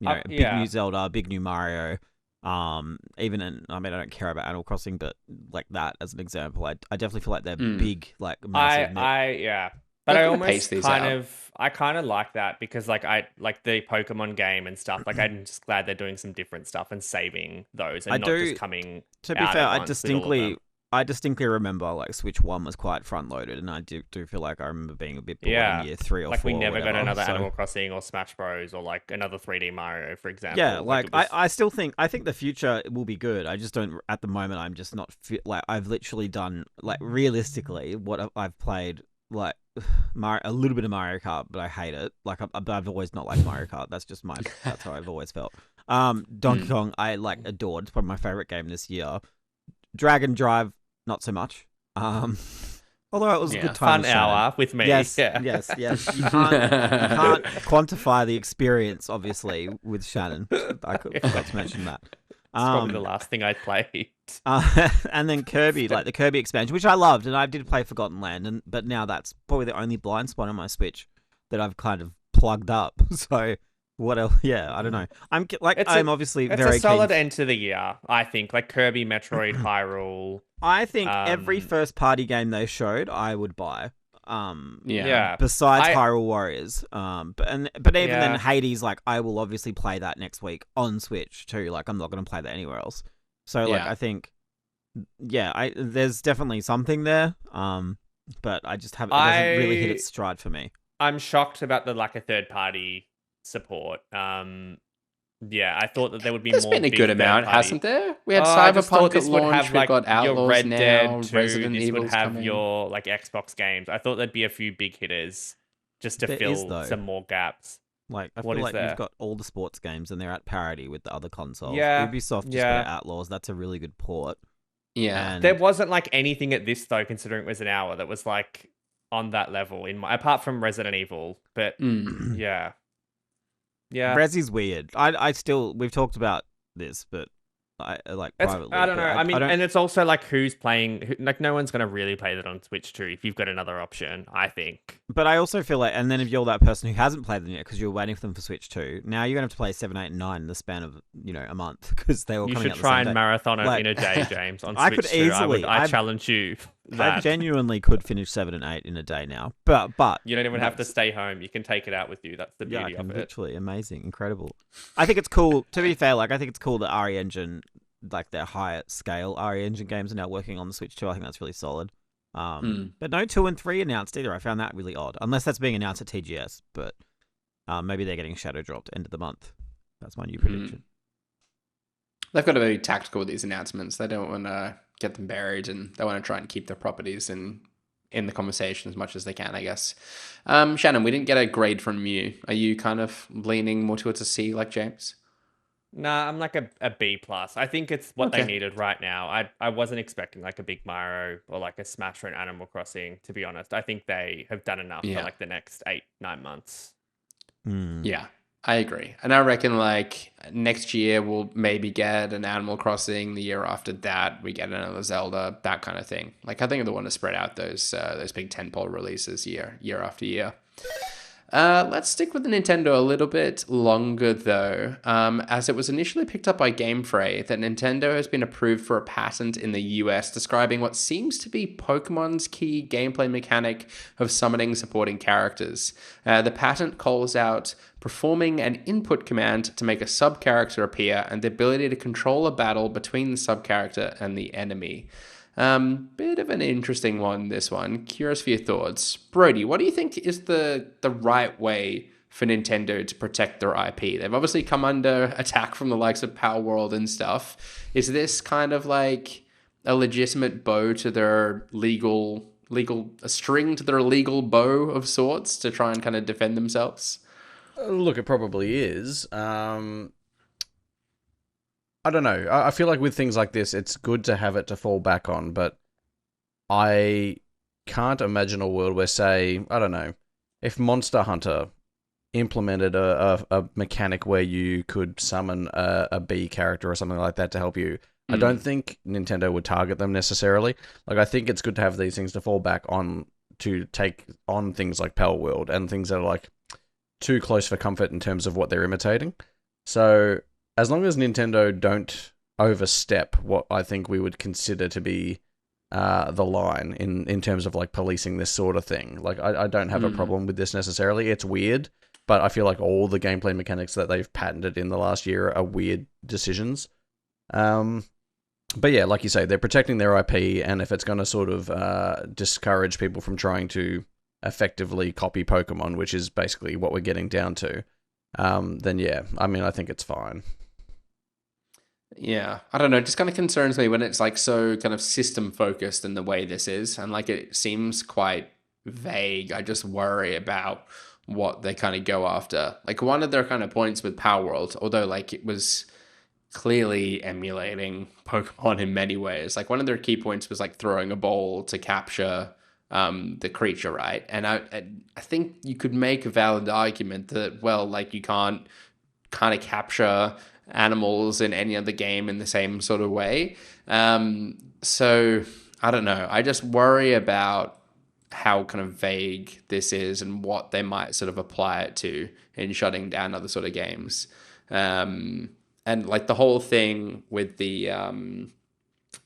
[SPEAKER 2] big new Zelda, big new Mario. Even I don't care about Animal Crossing, but like that as an example, I definitely feel like they're big, like massive.
[SPEAKER 4] But
[SPEAKER 3] They're
[SPEAKER 4] I
[SPEAKER 3] gonna
[SPEAKER 4] almost
[SPEAKER 3] pace these out.
[SPEAKER 4] I kind of like that because like I like the Pokemon game and stuff. Like I'm just glad they're doing some different stuff and saving those and just coming.
[SPEAKER 2] To be
[SPEAKER 4] out
[SPEAKER 2] fair,
[SPEAKER 4] at
[SPEAKER 2] I
[SPEAKER 4] once with all of them.
[SPEAKER 2] distinctly remember like Switch 1 was quite front loaded, and I do feel like I remember being a bit bored in year 3 or
[SPEAKER 4] like
[SPEAKER 2] 4.
[SPEAKER 4] we never
[SPEAKER 2] or
[SPEAKER 4] got
[SPEAKER 2] whatever,
[SPEAKER 4] another
[SPEAKER 2] so.
[SPEAKER 4] Animal Crossing or Smash Bros or like another 3D Mario, for example.
[SPEAKER 2] Yeah, like
[SPEAKER 4] it was...
[SPEAKER 2] I still think the future will be good. I just don't at the moment. I'm just not like I've literally done like realistically what I've played like a little bit of Mario Kart, but I hate it. Like I've always not liked Mario Kart. That's just that's how I've always felt. Donkey Kong I like adored. It's probably my favorite game this year. Dragon Drive not so much. Although it was a good time.
[SPEAKER 4] Fun hour with me.
[SPEAKER 2] Yes. You can't quantify the experience, obviously, with Shannon. I forgot to mention that.
[SPEAKER 4] It's probably the last thing I played.
[SPEAKER 2] And then Kirby, like the Kirby expansion, which I loved, and I did play Forgotten Land, but now that's probably the only blind spot on my Switch that I've kind of plugged up. So what else? Yeah, I don't know. I'm obviously
[SPEAKER 4] it's
[SPEAKER 2] very
[SPEAKER 4] a solid
[SPEAKER 2] keen.
[SPEAKER 4] end to the year, I think. Like Kirby, Metroid, Hyrule.
[SPEAKER 2] I think every first party game they showed, I would buy.
[SPEAKER 3] Yeah.
[SPEAKER 2] Besides Hyrule Warriors, but even then, Hades, like I will obviously play that next week on Switch too. Like I'm not going to play that anywhere else. So like I think, there's definitely something there. But I just haven't. It doesn't really hit its stride for me.
[SPEAKER 4] I'm shocked about the lack of third party support. I thought that there would be
[SPEAKER 3] There's
[SPEAKER 4] more.
[SPEAKER 3] There's been a good amount, hasn't there? We had
[SPEAKER 4] I just thought
[SPEAKER 3] Cyberpunk
[SPEAKER 4] this
[SPEAKER 3] at
[SPEAKER 4] would
[SPEAKER 3] launch.
[SPEAKER 4] have like
[SPEAKER 3] We've got Outlaws
[SPEAKER 4] your Red
[SPEAKER 3] now.
[SPEAKER 4] Dead 2,
[SPEAKER 3] Resident
[SPEAKER 4] this
[SPEAKER 3] Evil's
[SPEAKER 4] would have
[SPEAKER 3] coming.
[SPEAKER 4] your like Xbox games. I thought there'd be a few big hitters just to
[SPEAKER 2] There
[SPEAKER 4] fill
[SPEAKER 2] is, though.
[SPEAKER 4] some more gaps.
[SPEAKER 2] Like I
[SPEAKER 4] What
[SPEAKER 2] feel
[SPEAKER 4] is
[SPEAKER 2] like
[SPEAKER 4] there?
[SPEAKER 2] you've got all the sports games and they're at parity with the other consoles.
[SPEAKER 4] Yeah,
[SPEAKER 2] Ubisoft just got Outlaws. That's a really good port.
[SPEAKER 3] Yeah.
[SPEAKER 2] And
[SPEAKER 4] There wasn't like anything at this though, considering it was an hour, that was like on that level apart from Resident Evil. But yeah.
[SPEAKER 2] Resi's weird. We've talked about this, but privately.
[SPEAKER 4] I don't know.
[SPEAKER 2] but
[SPEAKER 4] And it's also like who's playing. Like no one's gonna really play that on Switch 2 if you've got another option. I think.
[SPEAKER 2] But I also feel like, and then if you're that person who hasn't played them yet because you're waiting for them for Switch 2, now you're gonna have to play 7, 8, and 9 in the span of a month because they all
[SPEAKER 4] You
[SPEAKER 2] coming
[SPEAKER 4] should
[SPEAKER 2] out
[SPEAKER 4] try
[SPEAKER 2] the
[SPEAKER 4] and
[SPEAKER 2] same day.
[SPEAKER 4] marathon it
[SPEAKER 2] Like-
[SPEAKER 4] in a day, James. On Switch
[SPEAKER 2] I could
[SPEAKER 4] 2.
[SPEAKER 2] easily.
[SPEAKER 4] I challenge you.
[SPEAKER 2] I
[SPEAKER 4] That.
[SPEAKER 2] genuinely could finish 7 and 8 in a day now, but
[SPEAKER 4] You don't even have to stay home. You can take it out with you. That's the
[SPEAKER 2] yeah, I
[SPEAKER 4] beauty
[SPEAKER 2] can
[SPEAKER 4] of it.
[SPEAKER 2] literally amazing, incredible. I think it's cool. To be fair, like I think it's cool that RE Engine, like their higher scale RE Engine games, are now working on the Switch too. I think that's really solid. But no 2 and 3 announced either. I found that really odd, unless that's being announced at TGS. But maybe they're getting shadow dropped end of the month. That's my new prediction.
[SPEAKER 3] They've got to be tactical with these announcements. They don't want to get them buried, and they want to try and keep their properties in the conversation as much as they can, I guess. Shannon, we didn't get a grade from you. Are you kind of leaning more towards a C like James?
[SPEAKER 4] Nah, I'm like a B plus. I think it's what
[SPEAKER 3] Okay.
[SPEAKER 4] they needed right now. I wasn't expecting like a big Mario or like a Smash or an Animal Crossing, to be honest. I think they have done enough for
[SPEAKER 3] Yeah.
[SPEAKER 4] like the next 8-9 months.
[SPEAKER 3] Yeah, I agree. And I reckon like next year we'll maybe get an Animal Crossing. The year after that we get another Zelda, that kind of thing. Like I think they want to spread out those big tentpole releases year after year. Let's stick with the Nintendo a little bit longer, though, as it was initially picked up by Game Freak that Nintendo has been approved for a patent in the US describing what seems to be Pokemon's key gameplay mechanic of summoning supporting characters. The patent calls out performing an input command to make a sub-character appear and the ability to control a battle between the sub-character and the enemy. Bit of an interesting one, this one. Curious for your thoughts. Brodie, what do you think is the right way for Nintendo to protect their IP? They've obviously come under attack from the likes of Power World and stuff. Is this kind of like a legitimate bow to their a string to their legal bow of sorts to try and kind of defend themselves?
[SPEAKER 1] Look, it probably is. I don't know. I feel like with things like this, it's good to have it to fall back on, but I can't imagine a world where, say, I don't know, if Monster Hunter implemented a mechanic where you could summon a B character or something like that to help you, I don't think Nintendo would target them necessarily. Like, I think it's good to have these things to fall back on to take on things like Pal World and things that are like too close for comfort in terms of what they're imitating. So as long as Nintendo don't overstep what I think we would consider to be the line in terms of like policing this sort of thing. Like I don't have a problem with this necessarily. It's weird, but I feel like all the gameplay mechanics that they've patented in the last year are weird decisions. But yeah, like you say, they're protecting their IP, and if it's going to sort of discourage people from trying to effectively copy Pokemon, which is basically what we're getting down to, then yeah, I mean, I think it's fine.
[SPEAKER 3] Yeah, I don't know. It just kind of concerns me when it's like so kind of system focused in the way this is, and like it seems quite vague. I just worry about what they kind of go after. Like one of their kind of points with Power World, although like it was clearly emulating Pokemon in many ways. Like one of their key points was like throwing a ball to capture the creature, right? And I think you could make a valid argument that, well, like you can't kind of capture animals in any other game in the same sort of way. So I don't know. I just worry about how kind of vague this is and what they might sort of apply it to in shutting down other sort of games. And like the whole thing with the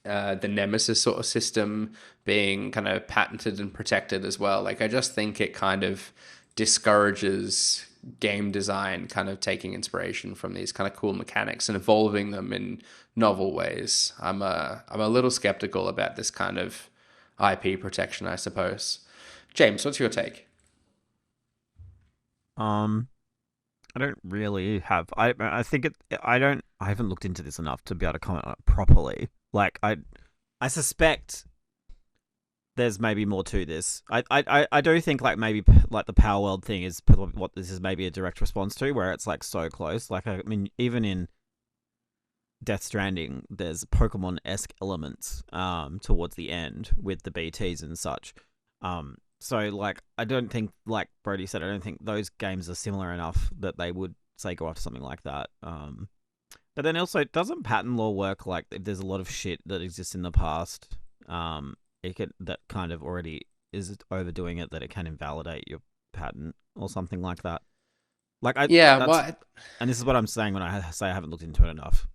[SPEAKER 3] Nemesis sort of system being kind of patented and protected as well. Like I just think it kind of discourages game design kind of taking inspiration from these kind of cool mechanics and evolving them in novel ways. I'm a little skeptical about this kind of IP protection, I suppose. James, what's your take?
[SPEAKER 2] I don't really have. I think it. I haven't looked into this enough to be able to comment on it properly. Like I suspect there's maybe more to this. I do think like maybe like the Power World thing is what this is maybe a direct response to, where it's like so close. Like I mean, even in Death Stranding, there's Pokemon-esque elements towards the end with the BTs and such. So like I don't think, like Brodie said, I don't think those games are similar enough that they would say go after something like that. But then also, doesn't patent law work like if there's a lot of shit that exists in the past? That kind of already is overdoing it, that it can invalidate your patent or something like that. Like and this is what I'm saying when I say I haven't looked into it enough.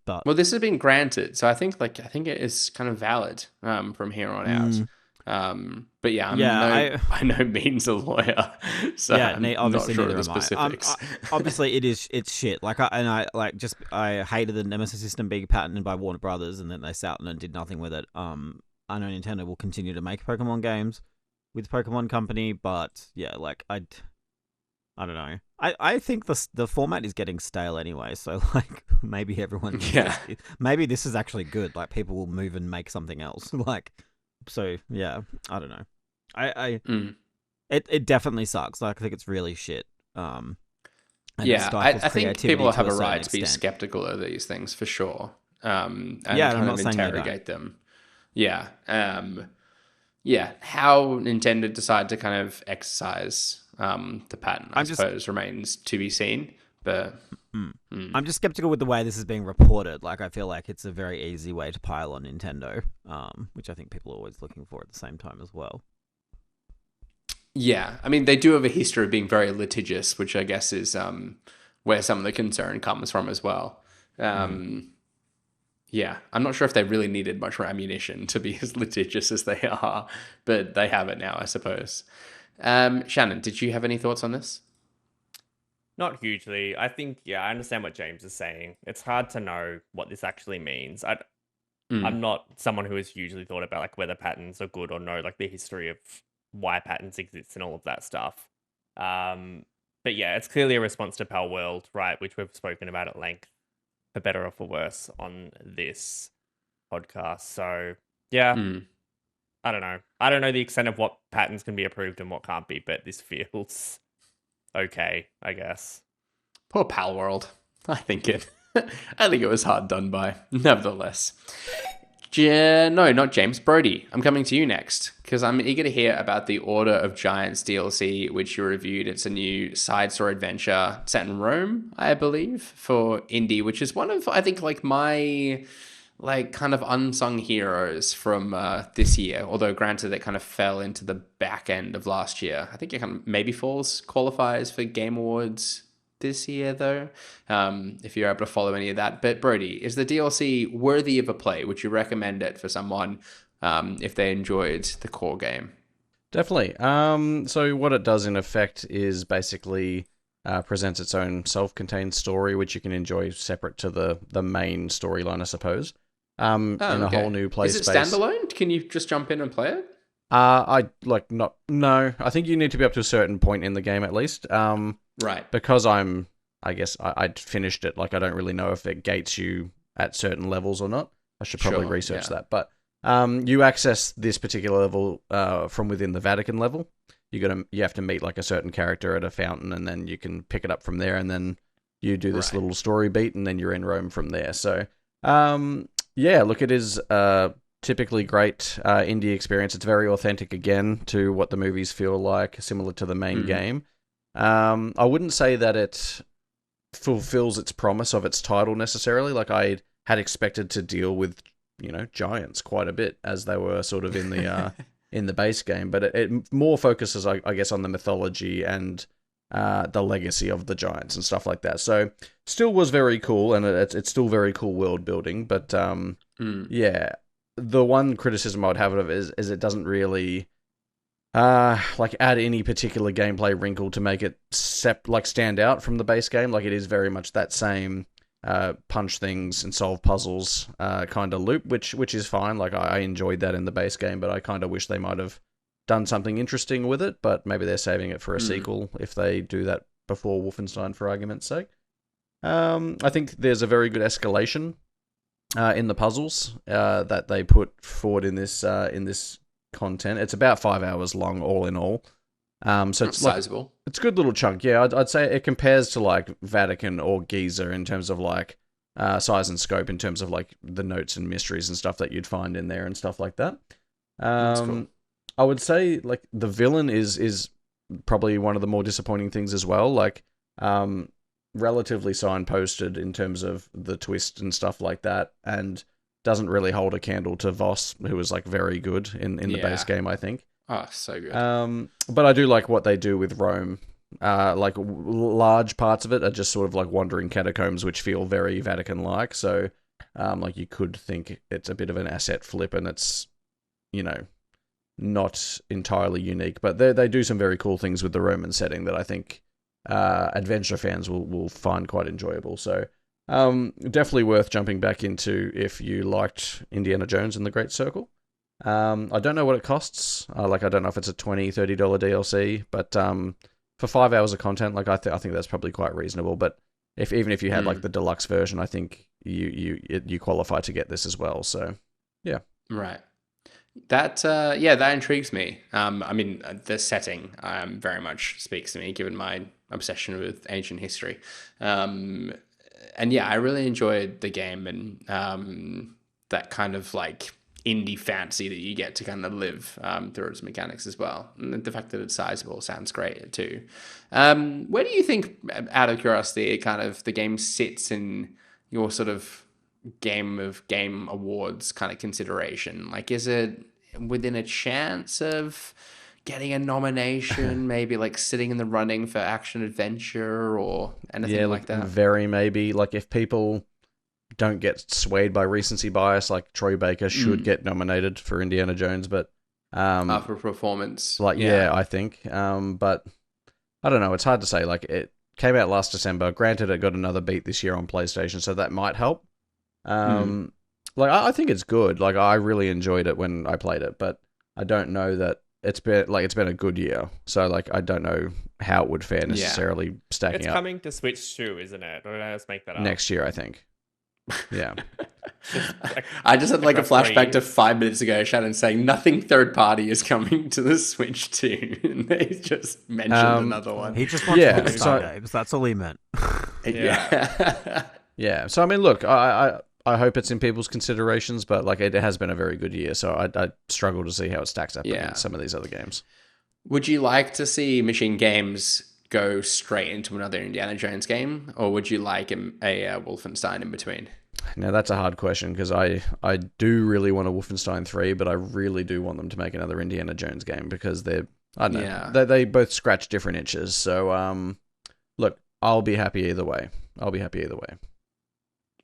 [SPEAKER 2] But
[SPEAKER 3] well, this has been granted, so I think it is kind of valid from here on out. But yeah, I'm by no means a lawyer, so yeah, I'm
[SPEAKER 2] obviously
[SPEAKER 3] not sure
[SPEAKER 2] neither
[SPEAKER 3] of the
[SPEAKER 2] am I.
[SPEAKER 3] specifics.
[SPEAKER 2] Obviously, it's shit. Like I hated the Nemesis system being patented by Warner Brothers, and then they sat and did nothing with it. I know Nintendo will continue to make Pokemon games with Pokemon Company, but yeah, like I I don't know. I think the format is getting stale anyway. So like maybe everyone.
[SPEAKER 3] Yeah.
[SPEAKER 2] Maybe this is actually good. Like people will move and make something else. Like so yeah. I don't know. It definitely sucks. Like I think it's really shit. And
[SPEAKER 3] yeah, I think
[SPEAKER 2] creativity
[SPEAKER 3] people
[SPEAKER 2] to
[SPEAKER 3] have a
[SPEAKER 2] certain
[SPEAKER 3] right to be
[SPEAKER 2] extent.
[SPEAKER 3] skeptical of these things for sure. And
[SPEAKER 2] Yeah, I'm
[SPEAKER 3] kind
[SPEAKER 2] not
[SPEAKER 3] of
[SPEAKER 2] saying they don't.
[SPEAKER 3] interrogate them. Yeah. Yeah. How Nintendo decide to kind of exercise the patent, I suppose, remains to be seen. But
[SPEAKER 2] I'm just skeptical with the way this is being reported. Like, I feel like it's a very easy way to pile on Nintendo, which I think people are always looking for at the same time as well.
[SPEAKER 3] yeah, I mean, they do have a history of being very litigious, which I guess is where some of the concern comes from as well. Yeah, I'm not sure if they really needed much more ammunition to be as litigious as they are, but they have it now, I suppose. Shannon, did you have any thoughts on this?
[SPEAKER 4] Not hugely. I think, yeah, I understand what James is saying. It's hard to know what this actually means. I'm not someone who has hugely thought about like whether patents are good or no, like the history of why patents exist and all of that stuff. But yeah, it's clearly a response to Pal World, right, which we've spoken about at length, for better or for worse, on this podcast. So yeah, I don't know. I don't know the extent of what patents can be approved and what can't be, but this feels okay, I guess.
[SPEAKER 3] Poor Pal World. I think it was hard done by. Nevertheless. No, not James. Brodie, I'm coming to you next because I'm eager to hear about the Order of Giants DLC, which you reviewed. It's a new side story adventure set in Rome, I believe, for indie, which is one of, I think, like my like kind of unsung heroes from this year. Although granted, it kind of fell into the back end of last year. I think it kind of maybe qualifies for Game Awards this year, though, if you're able to follow any of that. But Brodie, is the DLC worthy of a play? Would you recommend it for someone if they enjoyed the core game?
[SPEAKER 1] Definitely. So what it does in effect is basically presents its own self-contained story, which you can enjoy separate to the main storyline, I suppose. In a whole new play space.
[SPEAKER 3] Is it standalone? Can you just jump in and play it?
[SPEAKER 1] I think you need to be up to a certain point in the game at least.
[SPEAKER 3] Right.
[SPEAKER 1] Because I'd finished it. Like I don't really know if it gates you at certain levels or not. I should probably research that. But you access this particular level from within the Vatican level. You have to meet like a certain character at a fountain, and then you can pick it up from there, and then you do this little story beat, and then you're in Rome from there. So yeah, look, it is typically great indie experience. It's very authentic again to what the movies feel like, similar to the main game. I wouldn't say that it fulfills its promise of its title necessarily. Like I had expected to deal with, giants quite a bit as they were sort of in the in the base game, but it more focuses, I guess, on the mythology and the legacy of the giants and stuff like that. So still was very cool, and it's still very cool world building. But yeah, the one criticism I would have of it is it doesn't really like add any particular gameplay wrinkle to make it stand out from the base game. Like it is very much that same punch things and solve puzzles kind of loop, which is fine. Like I enjoyed that in the base game, but I kind of wish they might have done something interesting with it. But maybe they're saving it for a sequel if they do that before Wolfenstein, for argument's sake. I think there's a very good escalation in the puzzles that they put forward in this content. It's about 5 hours long, all in all. So it's
[SPEAKER 3] sizable.
[SPEAKER 1] It's a good little chunk. Yeah, I'd say it compares to like Vatican or Giza in terms of like size and scope, in terms of like the notes and mysteries and stuff that you'd find in there and stuff like that.
[SPEAKER 3] That's cool.
[SPEAKER 1] I would say like the villain is probably one of the more disappointing things as well. Like relatively signposted in terms of the twist and stuff like that, and doesn't really hold a candle to Voss, who was like very good in the base game, I think.
[SPEAKER 3] Oh, so good.
[SPEAKER 1] But I do like what they do with Rome. Like large parts of it are just sort of like wandering catacombs, which feel very Vatican-like. So, like you could think it's a bit of an asset flip, and it's, not entirely unique. But they do some very cool things with the Roman setting that I think adventure fans will find quite enjoyable. So, definitely worth jumping back into if you liked Indiana Jones and the Great Circle. I don't know what it costs. I don't know if it's a $20-$30 DLC, but for 5 hours of content, like I think that's probably quite reasonable. But even if you had like the deluxe version, I think you qualify to get this as well. So yeah,
[SPEAKER 3] right. That that intrigues me. I mean, the setting very much speaks to me, given my obsession with ancient history. And yeah, I really enjoyed the game and that kind of like indie fancy that you get to kind of live through its mechanics as well. And the fact that it's sizable sounds great too. Where do you think, out of curiosity, kind of the game sits in your sort of game awards kind of consideration? Like, is it within a chance of getting a nomination, maybe like sitting in the running for action adventure or anything like that?
[SPEAKER 1] Very maybe. Like if people don't get swayed by recency bias, like Troy Baker should get nominated for Indiana Jones, but
[SPEAKER 3] for performance,
[SPEAKER 1] I think. But I don't know. It's hard to say. Like it came out last December. Granted, it got another beat this year on PlayStation, so that might help. Like I think it's good. Like I really enjoyed it when I played it, but I don't know that it's been a good year. So like I don't know how it would fare necessarily stacking
[SPEAKER 4] it's
[SPEAKER 1] up.
[SPEAKER 4] It's coming to Switch too, isn't it? Or did I just make that up?
[SPEAKER 1] Next year, I think. Yeah.
[SPEAKER 3] I just had like a flashback to 5 minutes ago, Shannon saying nothing third party is coming to the Switch too. And they just mentioned another one.
[SPEAKER 2] He just wants Rockstar games. That's all he meant.
[SPEAKER 1] Yeah. So I mean, look, I hope it's in people's considerations, but like it has been a very good year, so I struggle to see how it stacks up against some of these other games.
[SPEAKER 3] Would you like to see Machine Games go straight into another Indiana Jones game, or would you like a Wolfenstein in between?
[SPEAKER 1] Now that's a hard question because I do really want a Wolfenstein 3, but I really do want them to make another Indiana Jones game because they both scratch different itches. So look, I'll be happy either way.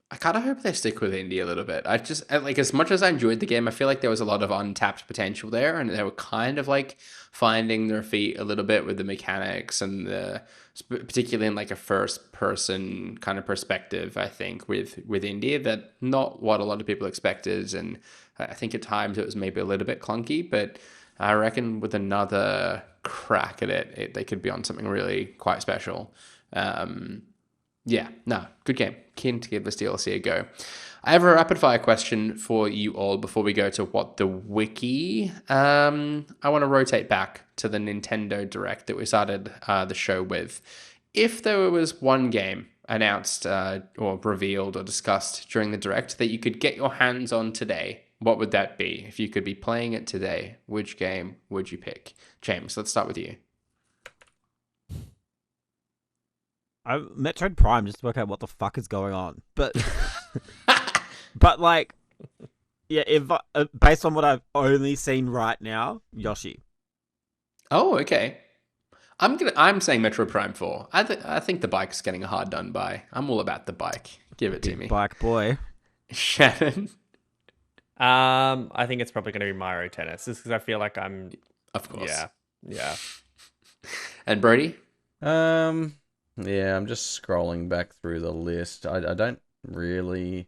[SPEAKER 3] I kind of hope they stick with indie a little bit. I just, like, as much as I enjoyed the game, I feel like there was a lot of untapped potential there, and they were kind of like finding their feet a little bit with the mechanics and particularly in like a first person kind of perspective, I think, with indie, that not what a lot of people expected. And I think at times it was maybe a little bit clunky, but I reckon with another crack at it they could be on something really quite special. Good game. Keen to give this DLC a go. I have a rapid fire question for you all before we go to what the Wiki. I want to rotate back to the Nintendo Direct that we started the show with. If there was one game announced or revealed or discussed during the Direct that you could get your hands on today, what would that be? If you could be playing it today, which game would you pick? James, let's start with you.
[SPEAKER 2] Metroid Prime, just to work out what the fuck is going on. But like, yeah, if based on what I've only seen right now, Yoshi.
[SPEAKER 3] Oh, okay. I'm saying Metroid Prime 4. I think the bike's getting a hard done by. I'm all about the bike. Give it to me.
[SPEAKER 2] Bike boy.
[SPEAKER 3] Shannon.
[SPEAKER 4] I think it's probably going to be Mario Tennis, just because I feel like I'm.
[SPEAKER 3] Of course.
[SPEAKER 4] Yeah.
[SPEAKER 3] And Brodie?
[SPEAKER 1] Yeah, I'm just scrolling back through the list. I don't really...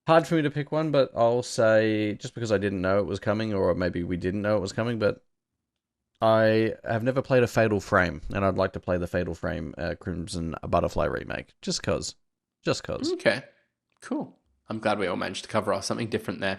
[SPEAKER 1] Hard for me to pick one, but I'll say, just because I didn't know it was coming, or maybe we didn't know it was coming, but I have never played a Fatal Frame, and I'd like to play the Fatal Frame Crimson Butterfly remake, just cause.
[SPEAKER 3] Okay, cool. I'm glad we all managed to cover off something different there.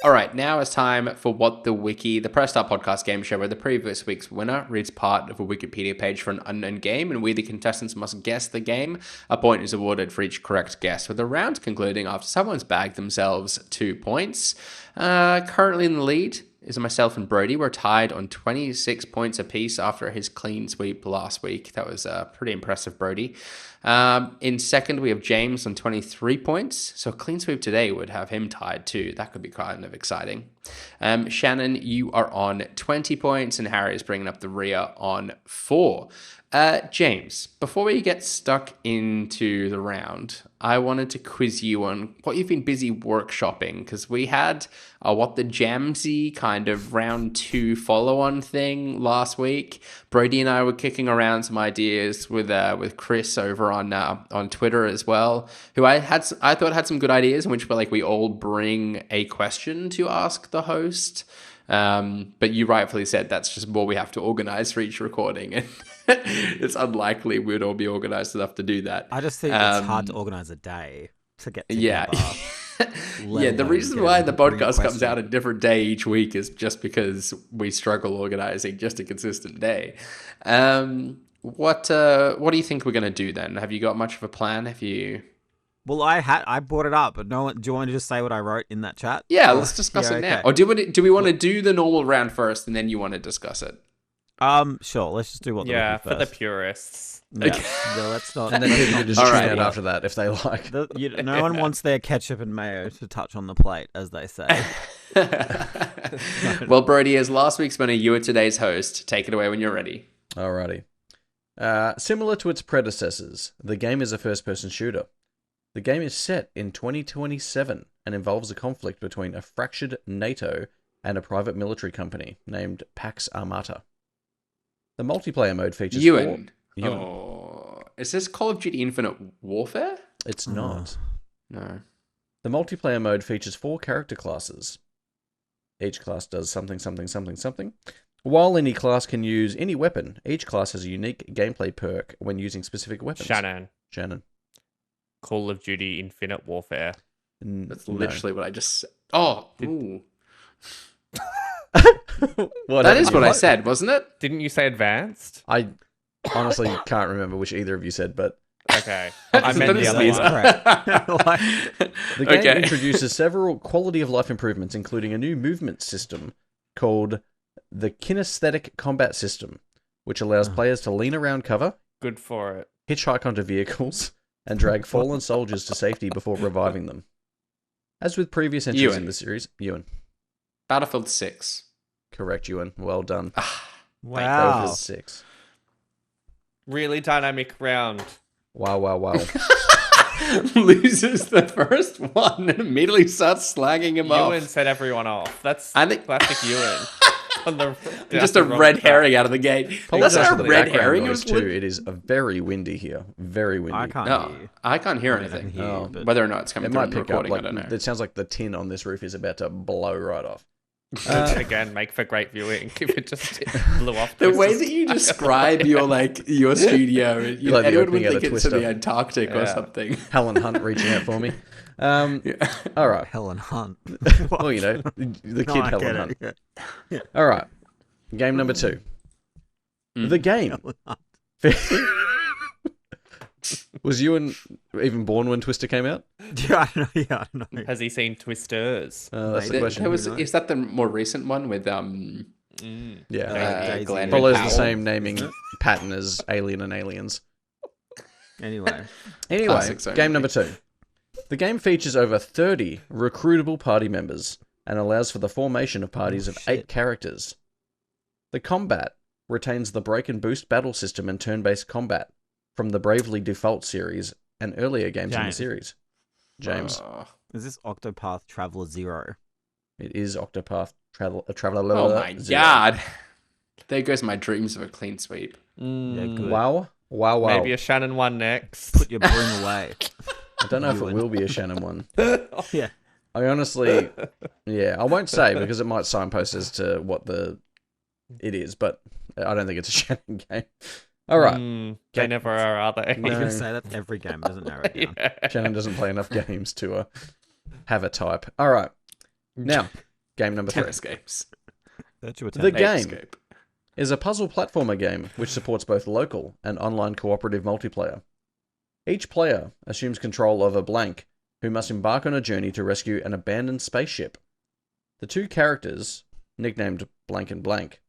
[SPEAKER 3] All right, now it's time for What the Wiki, the Press Start podcast game show where the previous week's winner reads part of a Wikipedia page for an unknown game, and we, the contestants, must guess the game. A point is awarded for each correct guess, with the round concluding after someone's bagged themselves 2 points. Currently in the lead is myself and Brodie. We're tied on 26 points apiece after his clean sweep last week. That was pretty impressive, Brodie. In second, we have James on 23 points. So a clean sweep today would have him tied too. That could be kind of exciting. Shannon, you are on 20 points, and Harry is bringing up the rear on 4. James, before we get stuck into the round, I wanted to quiz you on what you've been busy workshopping, because we had what the Jamzy kind of round 2 follow-on thing last week. Brodie and I were kicking around some ideas with Chris over on Twitter as well, who I thought had some good ideas in which we all bring a question to ask the host. But you rightfully said that's just what we have to organize for each recording. it's unlikely we'd all be organized enough to do that.
[SPEAKER 2] I just think it's hard to organize a day to get together.
[SPEAKER 3] Yeah.
[SPEAKER 2] let
[SPEAKER 3] Yeah, the
[SPEAKER 2] alone
[SPEAKER 3] reason
[SPEAKER 2] get
[SPEAKER 3] why the
[SPEAKER 2] everyone to bring a
[SPEAKER 3] podcast comes
[SPEAKER 2] question.
[SPEAKER 3] out a different day each week is just because we struggle organizing just a consistent day. What do you think we're going to do then? Have you got much of a plan? Have you...
[SPEAKER 2] Well, I brought it up, but no one. Do you want to just say what I wrote in that chat?
[SPEAKER 3] Yeah, let's discuss
[SPEAKER 2] yeah,
[SPEAKER 3] it now.
[SPEAKER 2] okay.
[SPEAKER 3] Or do we want to do the normal round first and then you want to discuss it?
[SPEAKER 2] Sure. Let's just do what.
[SPEAKER 4] Yeah,
[SPEAKER 2] the
[SPEAKER 4] for the
[SPEAKER 2] first.
[SPEAKER 4] purists.
[SPEAKER 2] Yeah, no, let's not.
[SPEAKER 1] And then people can just
[SPEAKER 3] All
[SPEAKER 1] tune
[SPEAKER 3] right.
[SPEAKER 1] out after that if they like.
[SPEAKER 2] No one wants their ketchup and mayo to touch on the plate, as they say.
[SPEAKER 3] Well, Brodie, as last week's winner, you are today's host. Take it away when you're ready.
[SPEAKER 1] Alrighty. Similar to its predecessors, the game is a first-person shooter. The game is set in 2027 and involves a conflict between a fractured NATO and a private military company named Pax Armata. The multiplayer mode features
[SPEAKER 3] Ewan.
[SPEAKER 1] Ewan.
[SPEAKER 3] Oh, is this Call of Duty Infinite Warfare?
[SPEAKER 1] It's not.
[SPEAKER 3] No.
[SPEAKER 1] The multiplayer mode features 4 character classes. Each class does something, something, something, something. While any class can use any weapon, each class has a unique gameplay perk when using specific weapons. Shannon.
[SPEAKER 4] Call of Duty Infinite Warfare.
[SPEAKER 3] That's literally what I just said. Oh, ooh. That is what I said, wasn't it?
[SPEAKER 4] Didn't you say advanced?
[SPEAKER 1] I honestly can't remember which either of you said, but
[SPEAKER 4] Okay. I meant the other one.
[SPEAKER 1] the game introduces several quality of life improvements, including a new movement system called the Kinesthetic Combat System, which allows players to lean around cover,
[SPEAKER 4] Good for it.
[SPEAKER 1] hitchhike onto vehicles, and drag fallen soldiers to safety before reviving them. As with previous entries
[SPEAKER 3] Ewan.
[SPEAKER 1] in the series, Ewan.
[SPEAKER 3] Battlefield 6.
[SPEAKER 1] Correct, Ewan. Well done.
[SPEAKER 2] Wow.
[SPEAKER 1] Battlefield 6.
[SPEAKER 4] Really dynamic round.
[SPEAKER 1] Wow.
[SPEAKER 3] Loses the first one and immediately starts slagging him
[SPEAKER 4] Ewan
[SPEAKER 3] off.
[SPEAKER 4] set everyone off. That's
[SPEAKER 3] I think-
[SPEAKER 4] classic Ewan. On the,
[SPEAKER 3] Just a red herring out of the gate. That's
[SPEAKER 1] Apologize
[SPEAKER 3] not
[SPEAKER 1] for
[SPEAKER 3] a
[SPEAKER 1] the
[SPEAKER 3] red
[SPEAKER 1] background
[SPEAKER 3] herring. It
[SPEAKER 1] noise
[SPEAKER 3] was
[SPEAKER 1] too. It is very windy here. Very windy.
[SPEAKER 2] I can't
[SPEAKER 3] No,
[SPEAKER 2] hear you.
[SPEAKER 3] I can't hear
[SPEAKER 2] I can
[SPEAKER 3] anything.
[SPEAKER 2] hear you,
[SPEAKER 1] Oh,
[SPEAKER 2] but-
[SPEAKER 3] Whether or not it's coming
[SPEAKER 1] It
[SPEAKER 3] through
[SPEAKER 1] might
[SPEAKER 3] in the
[SPEAKER 1] pick up.
[SPEAKER 3] recording, I don't know.
[SPEAKER 1] It sounds like the tin on this roof is about to blow right off.
[SPEAKER 4] Again, make for great viewing. If it just blew off.
[SPEAKER 3] The way
[SPEAKER 4] Twister's-
[SPEAKER 3] that you describe your studio,
[SPEAKER 1] Like the
[SPEAKER 3] anyone would
[SPEAKER 1] opening of
[SPEAKER 3] think
[SPEAKER 1] the
[SPEAKER 3] it's in the
[SPEAKER 1] Twister.
[SPEAKER 3] Antarctic or
[SPEAKER 4] Yeah.
[SPEAKER 3] something.
[SPEAKER 1] Helen Hunt reaching out for me. All right.
[SPEAKER 2] Helen Hunt.
[SPEAKER 1] Well, you know, the
[SPEAKER 2] No,
[SPEAKER 1] kid
[SPEAKER 2] I
[SPEAKER 1] Helen
[SPEAKER 2] get
[SPEAKER 1] Hunt.
[SPEAKER 2] it.
[SPEAKER 1] All right. Game number 2. The game. Was Ewan even born when Twister came out?
[SPEAKER 2] Yeah, I don't know.
[SPEAKER 4] Has he seen Twisters?
[SPEAKER 1] That's the
[SPEAKER 2] Maybe.
[SPEAKER 1] question.
[SPEAKER 3] Is that the more recent one with
[SPEAKER 1] Yeah.
[SPEAKER 2] Daisy.
[SPEAKER 3] Glenn
[SPEAKER 1] Follows the
[SPEAKER 3] Powell?
[SPEAKER 1] same naming pattern as Alien and Aliens.
[SPEAKER 2] Anyway.
[SPEAKER 1] Anyway,
[SPEAKER 3] Classic Sony.
[SPEAKER 1] game number 2. The game features over 30 recruitable party members and allows for the formation of parties of 8 characters. The combat retains the break and boost battle system and turn-based combat from the Bravely Default series and earlier games in the
[SPEAKER 2] James.
[SPEAKER 1] series. James.
[SPEAKER 2] Is this Octopath Traveler 0?
[SPEAKER 1] It is Octopath Traveler.
[SPEAKER 3] Oh my god. There goes my dreams of a clean sweep.
[SPEAKER 2] Yeah, good.
[SPEAKER 1] Wow.
[SPEAKER 4] Maybe a Shannon one next.
[SPEAKER 2] Put your broom away.
[SPEAKER 1] I don't know if it will be a Shannon one.
[SPEAKER 2] Yeah.
[SPEAKER 1] I honestly, I won't say because it might signpost as to what it is, but I don't think it's a Shannon game. All right.
[SPEAKER 4] They never are they?
[SPEAKER 2] I was
[SPEAKER 1] No.
[SPEAKER 2] going to say that every game doesn't narrow it down.
[SPEAKER 4] Yeah.
[SPEAKER 1] Shannon doesn't play enough games to have a type. All right. Now, game number 3.
[SPEAKER 3] Tennis games.
[SPEAKER 2] That's your turn.
[SPEAKER 1] The game
[SPEAKER 3] Escape.
[SPEAKER 1] is a puzzle platformer game which supports both local and online cooperative multiplayer. Each player assumes control of a blank who must embark on a journey to rescue an abandoned spaceship. The 2 characters, nicknamed Blank and Blank,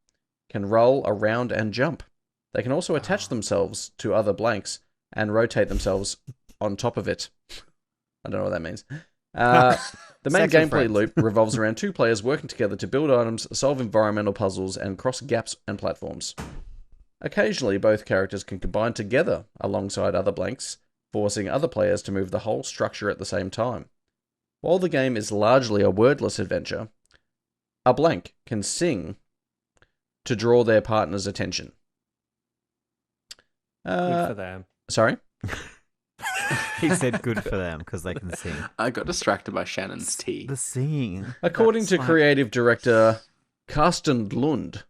[SPEAKER 1] can roll around and jump. They can also attach themselves to other blanks and rotate themselves on top of it. I don't know what that means. The main
[SPEAKER 2] Sex and
[SPEAKER 1] gameplay
[SPEAKER 2] friends.
[SPEAKER 1] loop revolves around 2 players working together to build items, solve environmental puzzles, and cross gaps and platforms. Occasionally, both characters can combine together alongside other blanks, forcing other players to move the whole structure at the same time. While the game is largely a wordless adventure, a blank can sing to draw their partner's attention.
[SPEAKER 4] Good for them.
[SPEAKER 1] Sorry?
[SPEAKER 2] He said good for them because they can sing.
[SPEAKER 3] I got distracted by Shannon's tea.
[SPEAKER 2] The singing.
[SPEAKER 1] According
[SPEAKER 2] That's
[SPEAKER 1] to
[SPEAKER 2] like-
[SPEAKER 1] creative director Karsten Lund,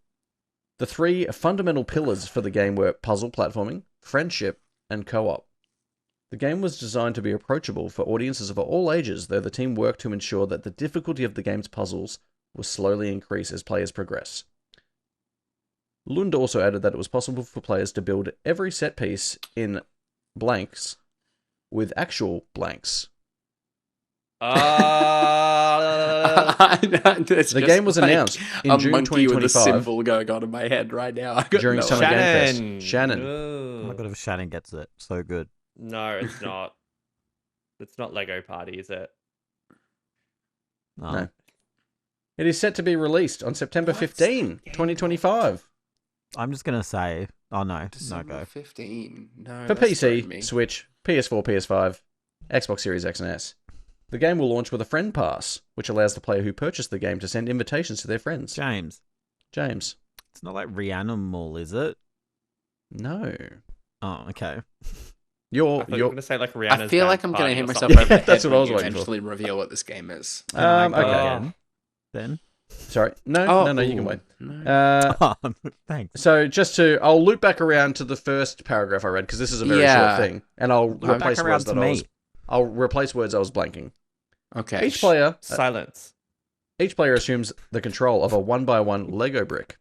[SPEAKER 1] The 3 fundamental pillars for the game were puzzle platforming, friendship, and co-op. The game was designed to be approachable for audiences of all ages, though the team worked to ensure that the difficulty of the game's puzzles will slowly increase as players progress. Lund also added that it was possible for players to build every set piece in blanks with actual blanks. The game was announced in June 2025
[SPEAKER 3] with a symbol going on in my head right now.
[SPEAKER 1] during Summer Game Fest. Shannon.
[SPEAKER 2] Oh my god, if Shannon gets it, so good.
[SPEAKER 4] No, it's not. It's not Lego Party, is it?
[SPEAKER 1] No. It is set to be released on September 15, 2025.
[SPEAKER 2] I'm just gonna say, oh no,
[SPEAKER 3] December
[SPEAKER 2] no go.
[SPEAKER 3] 15. No,
[SPEAKER 1] For
[SPEAKER 3] that's throwing me.
[SPEAKER 1] PC, Switch, PS4, PS5, Xbox Series X and S. The game will launch with a friend pass, which allows the player who purchased the game to send invitations to their friends.
[SPEAKER 2] James,
[SPEAKER 1] James.
[SPEAKER 2] it's not like Reanimal, is it?
[SPEAKER 1] No.
[SPEAKER 2] Oh, okay.
[SPEAKER 4] I thought you were going to say like Rihanna's
[SPEAKER 3] I feel
[SPEAKER 4] Dance
[SPEAKER 3] like I'm going to
[SPEAKER 4] Party
[SPEAKER 3] hit
[SPEAKER 4] or
[SPEAKER 3] myself
[SPEAKER 4] something.
[SPEAKER 3] over the head
[SPEAKER 1] That's what I
[SPEAKER 3] when
[SPEAKER 1] was
[SPEAKER 3] you
[SPEAKER 1] waiting for.
[SPEAKER 3] eventually reveal what this game is.
[SPEAKER 2] Can I go
[SPEAKER 1] Okay.
[SPEAKER 2] again, then.
[SPEAKER 1] Sorry. No, you can wait.
[SPEAKER 3] No.
[SPEAKER 2] Thanks.
[SPEAKER 1] So I'll loop back around to the first paragraph I read, because this is a very
[SPEAKER 3] Yeah.
[SPEAKER 1] short thing, and I'll
[SPEAKER 2] Loop back
[SPEAKER 1] replace
[SPEAKER 2] around
[SPEAKER 1] words
[SPEAKER 2] to
[SPEAKER 1] that
[SPEAKER 2] me.
[SPEAKER 1] I'll replace words I was blanking.
[SPEAKER 3] Okay.
[SPEAKER 1] Each player
[SPEAKER 4] Silence.
[SPEAKER 1] assumes the control of a 1x1 Lego brick,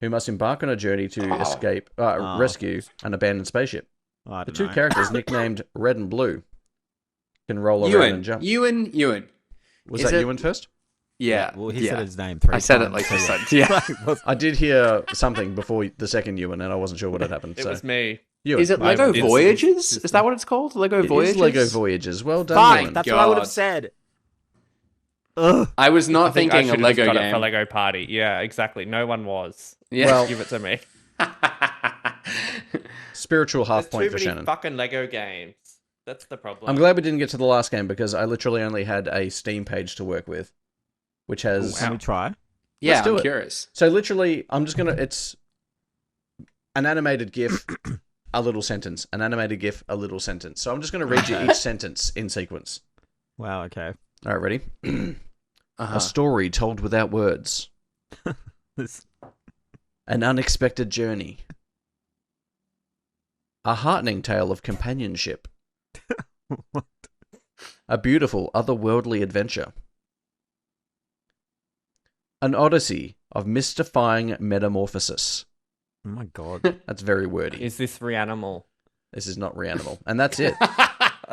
[SPEAKER 1] who must embark on a journey to escape, rescue an abandoned spaceship.
[SPEAKER 2] I
[SPEAKER 1] The
[SPEAKER 2] don't
[SPEAKER 1] 2
[SPEAKER 2] know.
[SPEAKER 1] characters, nicknamed Red and Blue, can roll around
[SPEAKER 3] Ewan.
[SPEAKER 1] and jump.
[SPEAKER 3] Ewan.
[SPEAKER 1] Was
[SPEAKER 3] Is
[SPEAKER 1] that
[SPEAKER 3] it-
[SPEAKER 1] Ewan first?
[SPEAKER 3] Yeah.
[SPEAKER 2] Well, he said
[SPEAKER 3] yeah.
[SPEAKER 2] his name 3 times.
[SPEAKER 3] I said it like
[SPEAKER 2] so
[SPEAKER 3] this
[SPEAKER 2] yeah.
[SPEAKER 3] time. Yeah.
[SPEAKER 2] Like,
[SPEAKER 1] I did hear something before the second Ewan, and I wasn't sure what had happened.
[SPEAKER 4] It
[SPEAKER 1] So
[SPEAKER 4] was me.
[SPEAKER 1] Ewan.
[SPEAKER 3] Is it
[SPEAKER 4] I
[SPEAKER 3] Lego
[SPEAKER 4] did-
[SPEAKER 3] Voyages? Is that what it's called? Lego
[SPEAKER 1] It
[SPEAKER 3] Voyages?
[SPEAKER 1] is Lego Voyages. Well done,
[SPEAKER 2] Fine,
[SPEAKER 1] Ewan.
[SPEAKER 2] that's what I would have
[SPEAKER 3] God.
[SPEAKER 2] said. Ugh.
[SPEAKER 3] I was
[SPEAKER 4] I
[SPEAKER 3] not
[SPEAKER 4] think I
[SPEAKER 3] thinking a
[SPEAKER 4] should have
[SPEAKER 3] Lego
[SPEAKER 4] got it
[SPEAKER 3] game.
[SPEAKER 4] for Lego Party. Yeah, exactly. No one was.
[SPEAKER 3] Yeah.
[SPEAKER 1] Well-
[SPEAKER 4] Give it to me.
[SPEAKER 1] Spiritual half
[SPEAKER 4] There's
[SPEAKER 1] point
[SPEAKER 4] too
[SPEAKER 1] for
[SPEAKER 4] many
[SPEAKER 1] Shannon.
[SPEAKER 4] fucking Lego games. That's the problem.
[SPEAKER 1] I'm glad we didn't get to the last game, because I literally only had a Steam page to work with, which has...
[SPEAKER 2] Can we try?
[SPEAKER 3] yeah,
[SPEAKER 1] Let's do
[SPEAKER 3] I'm
[SPEAKER 1] it.
[SPEAKER 3] curious.
[SPEAKER 1] So literally, it's an animated GIF, a little sentence. An animated GIF, a little sentence. So I'm just going to read you each sentence in sequence.
[SPEAKER 2] Wow, okay.
[SPEAKER 1] All right, ready?
[SPEAKER 3] Uh-huh.
[SPEAKER 1] A story told without words.
[SPEAKER 2] This-
[SPEAKER 1] An unexpected journey. A heartening tale of companionship.
[SPEAKER 2] What?
[SPEAKER 1] A beautiful, otherworldly adventure. An odyssey of mystifying metamorphosis.
[SPEAKER 2] Oh my god.
[SPEAKER 1] That's very wordy.
[SPEAKER 4] Is this Reanimal?
[SPEAKER 1] This is not Reanimal. And that's it.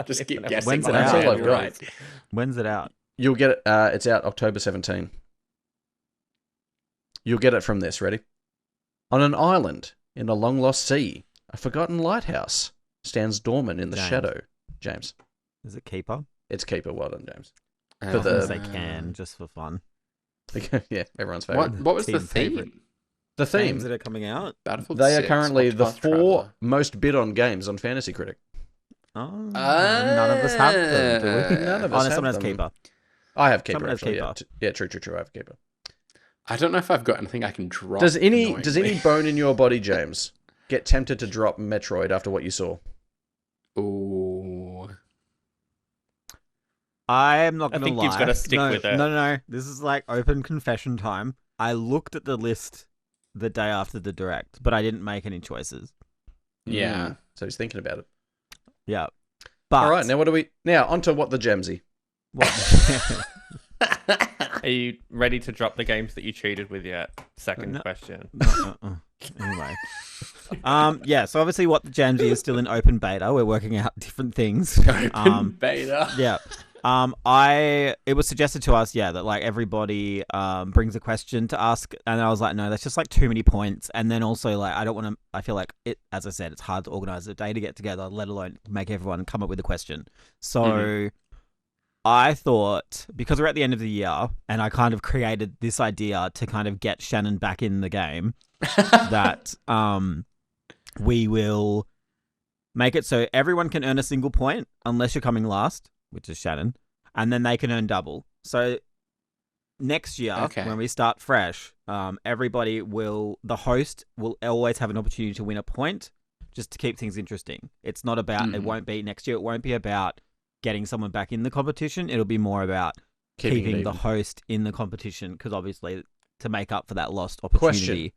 [SPEAKER 3] Just keep
[SPEAKER 4] When's
[SPEAKER 3] guessing.
[SPEAKER 2] it
[SPEAKER 3] what
[SPEAKER 2] out?
[SPEAKER 3] I'm
[SPEAKER 1] That's all I've
[SPEAKER 3] saying,
[SPEAKER 1] got.
[SPEAKER 3] right.
[SPEAKER 2] When's it out?
[SPEAKER 1] You'll get it. It's out October 17. You'll get it from this. Ready? On an island in a long-lost sea, a forgotten lighthouse stands dormant in the
[SPEAKER 2] James.
[SPEAKER 1] shadow. James.
[SPEAKER 2] Is it Keeper?
[SPEAKER 1] It's Keeper. Well done, James.
[SPEAKER 2] I
[SPEAKER 1] For
[SPEAKER 2] was
[SPEAKER 1] the-
[SPEAKER 2] gonna say can, just for fun.
[SPEAKER 1] Yeah, everyone's favorite.
[SPEAKER 3] What was the
[SPEAKER 2] Team favorite.
[SPEAKER 3] theme?
[SPEAKER 1] The theme.
[SPEAKER 2] Games that are coming out?
[SPEAKER 3] Battlefield
[SPEAKER 1] They are
[SPEAKER 3] 6,
[SPEAKER 1] currently the
[SPEAKER 3] Octopath
[SPEAKER 1] 4
[SPEAKER 3] Traveler.
[SPEAKER 1] most bid on games on Fantasy Critic.
[SPEAKER 2] Oh, none of us have them, do we?
[SPEAKER 1] None of
[SPEAKER 2] Oh,
[SPEAKER 1] us
[SPEAKER 2] no,
[SPEAKER 1] have
[SPEAKER 2] someone has
[SPEAKER 1] them.
[SPEAKER 2] Keeper.
[SPEAKER 1] I have Keeper,
[SPEAKER 2] Someone has
[SPEAKER 1] actually. Yeah.
[SPEAKER 2] Keeper.
[SPEAKER 1] Yeah, true. I have Keeper.
[SPEAKER 3] I don't know if I've got anything I can drop.
[SPEAKER 1] Does any
[SPEAKER 3] annoyingly.
[SPEAKER 1] bone in your body, James, get tempted to drop Metroid after what you saw?
[SPEAKER 3] Ooh.
[SPEAKER 2] I'm not
[SPEAKER 4] I
[SPEAKER 2] gonna
[SPEAKER 4] think
[SPEAKER 2] lie.
[SPEAKER 4] you've gotta stick
[SPEAKER 2] no,
[SPEAKER 4] with it.
[SPEAKER 2] No. This is like open confession time. I looked at the list the day after the direct, but I didn't make any choices.
[SPEAKER 3] Yeah.
[SPEAKER 1] So he's thinking about it.
[SPEAKER 2] Yeah. But
[SPEAKER 1] All right, now onto what the Jamzy.
[SPEAKER 2] what?
[SPEAKER 4] Are you ready to drop the games that you cheated with yet? Second
[SPEAKER 2] No.
[SPEAKER 4] question.
[SPEAKER 2] Anyway. Yeah, so obviously what the Jamzy is still in open beta. We're working out different things.
[SPEAKER 3] Open beta.
[SPEAKER 2] Yeah. It was suggested to us, that like everybody brings a question to ask, and I was like, no, that's just like too many points. And then also like I feel like it, as I said, it's hard to organize a day to get together, let alone make everyone come up with a question. So I thought, because we're at the end of the year, and I kind of created this idea to kind of get Shannon back in the game, that we will make it so everyone can earn a single point unless you're coming last, which is Shannon, and then they can earn double. So next year,
[SPEAKER 3] Okay.
[SPEAKER 2] when we start fresh, the host will always have an opportunity to win a point, just to keep things interesting. It's not about, it won't be next year, it won't be about getting someone back in the competition. It'll be more about keeping the host in the competition, because obviously to make up for that lost opportunity.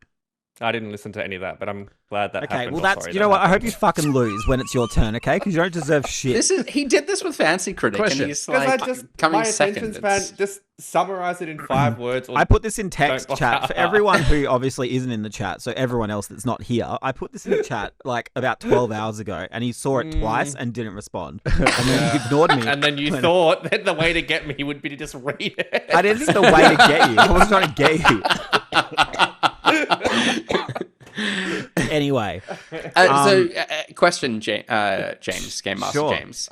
[SPEAKER 4] I didn't listen to any of that, but I'm glad that
[SPEAKER 2] Okay,
[SPEAKER 4] happened.
[SPEAKER 2] well, that's, you know what? I hope you fucking lose when it's your turn, okay? Because you don't deserve shit.
[SPEAKER 3] He did this with Fancy Critic,
[SPEAKER 1] Question.
[SPEAKER 3] and he's
[SPEAKER 4] Because
[SPEAKER 3] like
[SPEAKER 4] I just
[SPEAKER 3] coming
[SPEAKER 4] my
[SPEAKER 3] second.
[SPEAKER 4] attention span. Just summarize it in 5 words. Or
[SPEAKER 2] I put this in text
[SPEAKER 4] Don't-
[SPEAKER 2] chat for everyone who obviously isn't in the chat, so everyone else that's not here. I put this in the chat like about 12 hours ago, and he saw it twice and didn't respond. And then he ignored me.
[SPEAKER 4] and then you thought that the way to get me would be to just read it.
[SPEAKER 2] I didn't think the way to get you. I wasn't trying to get you. Anyway.
[SPEAKER 3] Question, James, Game Master
[SPEAKER 2] Sure.
[SPEAKER 3] James.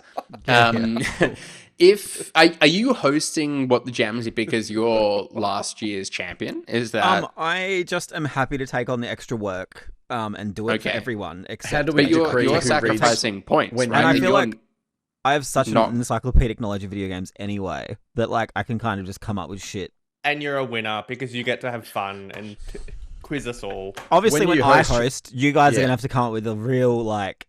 [SPEAKER 3] Are you hosting What the Jamzy because you're last year's champion? Is that
[SPEAKER 2] I just am happy to take on the extra work and do it for
[SPEAKER 3] Okay.
[SPEAKER 2] everyone. Except
[SPEAKER 1] How do we
[SPEAKER 3] but you're,
[SPEAKER 1] decree
[SPEAKER 3] you're
[SPEAKER 1] who reads
[SPEAKER 3] sacrificing points,
[SPEAKER 1] when-
[SPEAKER 3] right?
[SPEAKER 2] And I
[SPEAKER 3] And
[SPEAKER 2] feel
[SPEAKER 3] you're-
[SPEAKER 2] like I have such
[SPEAKER 3] Not-
[SPEAKER 2] an encyclopedic knowledge of video games anyway that like I can kind of just come up with shit.
[SPEAKER 4] And you're a winner because you get to have fun and quiz us all.
[SPEAKER 2] Obviously,
[SPEAKER 1] When
[SPEAKER 2] when
[SPEAKER 1] you
[SPEAKER 2] I
[SPEAKER 1] host-
[SPEAKER 2] host, you guys are
[SPEAKER 1] Yeah.
[SPEAKER 2] gonna have to come up with a real like,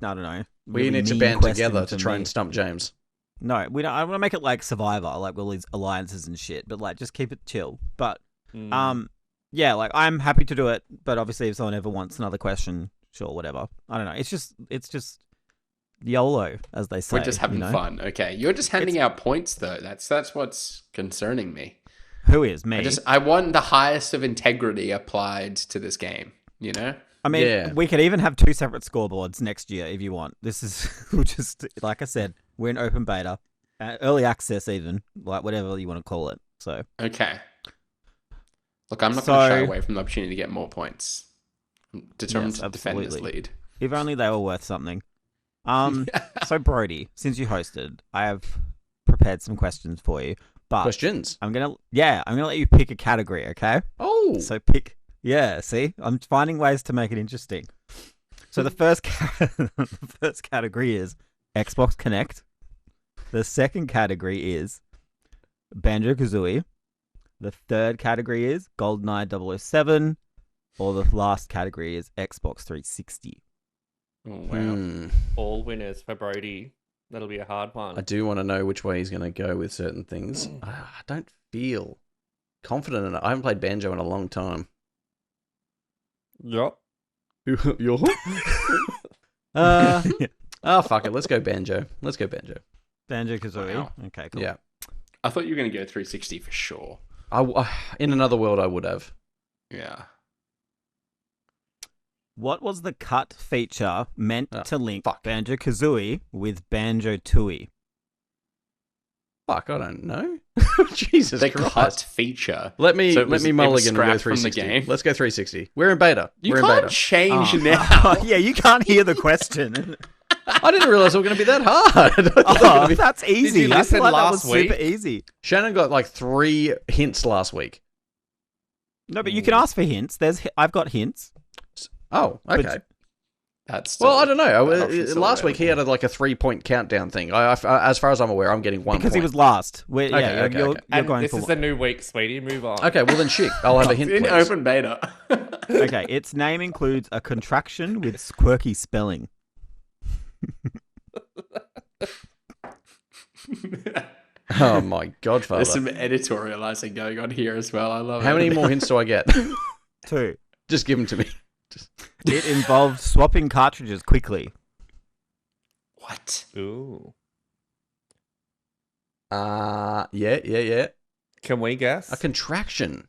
[SPEAKER 2] I don't know.
[SPEAKER 1] We
[SPEAKER 2] really
[SPEAKER 1] need to
[SPEAKER 2] mean
[SPEAKER 1] band
[SPEAKER 2] question
[SPEAKER 1] together to
[SPEAKER 2] for
[SPEAKER 1] try
[SPEAKER 2] me.
[SPEAKER 1] and stump James.
[SPEAKER 2] No, we don't. I want to make it like Survivor, like with all these alliances and shit. But like, just keep it chill. But yeah, like I'm happy to do it. But obviously, if someone ever wants another question, sure, whatever. I don't know. It's just YOLO, as they say.
[SPEAKER 3] we're just having
[SPEAKER 2] you know?
[SPEAKER 3] fun. Okay, you're just handing out points though. That's what's concerning me.
[SPEAKER 2] Who is me?
[SPEAKER 3] I want the highest of integrity applied to this game. You know.
[SPEAKER 2] I mean,
[SPEAKER 1] Yeah.
[SPEAKER 2] we could even have 2 separate scoreboards next year if you want. This is we'll just like I said, we're in open beta, early access, even like whatever you want to call it. So
[SPEAKER 3] Okay. Look, I'm not going to shy
[SPEAKER 2] So-
[SPEAKER 3] away from the opportunity to get more points. I'm determined
[SPEAKER 2] Yes,
[SPEAKER 3] to defend this
[SPEAKER 2] absolutely.
[SPEAKER 3] lead.
[SPEAKER 2] if only they were worth something. So Brodie, since you hosted, I have prepared some questions for you. But
[SPEAKER 1] Questions.
[SPEAKER 2] I'm gonna let you pick a category, okay?
[SPEAKER 1] Oh,
[SPEAKER 2] So pick. Yeah, see, I'm finding ways to make it interesting. So the first the first category is Xbox Connect. The second category is Banjo-Kazooie. The third category is GoldenEye 007. Or the last category is Xbox 360.
[SPEAKER 3] Oh, wow.
[SPEAKER 4] All winners for Brodie. That'll be a hard one.
[SPEAKER 1] I do want to know which way he's going to go with certain things. I don't feel confident in it. I haven't played Banjo in a long time.
[SPEAKER 4] Yup.
[SPEAKER 1] Yo. Fuck it. Let's go Banjo.
[SPEAKER 2] Banjo-Kazooie.
[SPEAKER 3] Wow.
[SPEAKER 2] Okay, cool.
[SPEAKER 1] Yeah.
[SPEAKER 3] I thought you were going to go 360 for sure.
[SPEAKER 1] In another world, I would have.
[SPEAKER 3] Yeah.
[SPEAKER 2] What was the cut feature meant to link
[SPEAKER 1] fuck.
[SPEAKER 2] Banjo-Kazooie with Banjo-Tooie?
[SPEAKER 1] Fuck, I don't know. Jesus
[SPEAKER 3] The
[SPEAKER 1] Christ.
[SPEAKER 3] cut feature.
[SPEAKER 1] Let me
[SPEAKER 3] So it was
[SPEAKER 1] mulligan and go
[SPEAKER 3] scrapped from the
[SPEAKER 1] 360.
[SPEAKER 3] game?
[SPEAKER 1] Let's go 360. We're in beta.
[SPEAKER 3] You
[SPEAKER 1] We're in
[SPEAKER 3] can't
[SPEAKER 1] beta.
[SPEAKER 3] change now.
[SPEAKER 2] Oh, yeah, you can't hear the question.
[SPEAKER 1] I didn't realize it was going to be that hard. I thought it was
[SPEAKER 2] Oh,
[SPEAKER 1] gonna be-
[SPEAKER 2] that's easy.
[SPEAKER 4] you
[SPEAKER 2] I
[SPEAKER 4] listen
[SPEAKER 2] feel like that was
[SPEAKER 4] last week?
[SPEAKER 2] super easy.
[SPEAKER 1] Shannon got like 3 hints last week.
[SPEAKER 2] No, but you can ask for hints. I've got hints.
[SPEAKER 1] Oh, okay.
[SPEAKER 3] That's
[SPEAKER 1] Well, I don't know.
[SPEAKER 3] that option's still
[SPEAKER 1] Last week he had
[SPEAKER 3] available.
[SPEAKER 1] like a 3-point countdown thing. As far as I'm aware, I'm getting 1
[SPEAKER 2] Because
[SPEAKER 1] point.
[SPEAKER 2] he was last.
[SPEAKER 1] Okay,
[SPEAKER 2] You're
[SPEAKER 1] okay.
[SPEAKER 4] And
[SPEAKER 2] going
[SPEAKER 4] this
[SPEAKER 2] for
[SPEAKER 4] is a new week, sweetie. Move on.
[SPEAKER 1] Okay, well then shit. I'll have a hint,
[SPEAKER 3] in
[SPEAKER 1] please.
[SPEAKER 3] open beta.
[SPEAKER 2] Okay, its name includes a contraction with quirky spelling.
[SPEAKER 1] Oh my
[SPEAKER 3] There's
[SPEAKER 1] godfather.
[SPEAKER 3] some editorializing going on here as well. I love
[SPEAKER 1] How
[SPEAKER 3] it.
[SPEAKER 1] many more hints do I get?
[SPEAKER 2] 2.
[SPEAKER 1] Just give them to me.
[SPEAKER 2] It involved swapping cartridges quickly.
[SPEAKER 3] What?
[SPEAKER 4] Ooh.
[SPEAKER 1] Yeah.
[SPEAKER 4] Can we guess?
[SPEAKER 1] A contraction.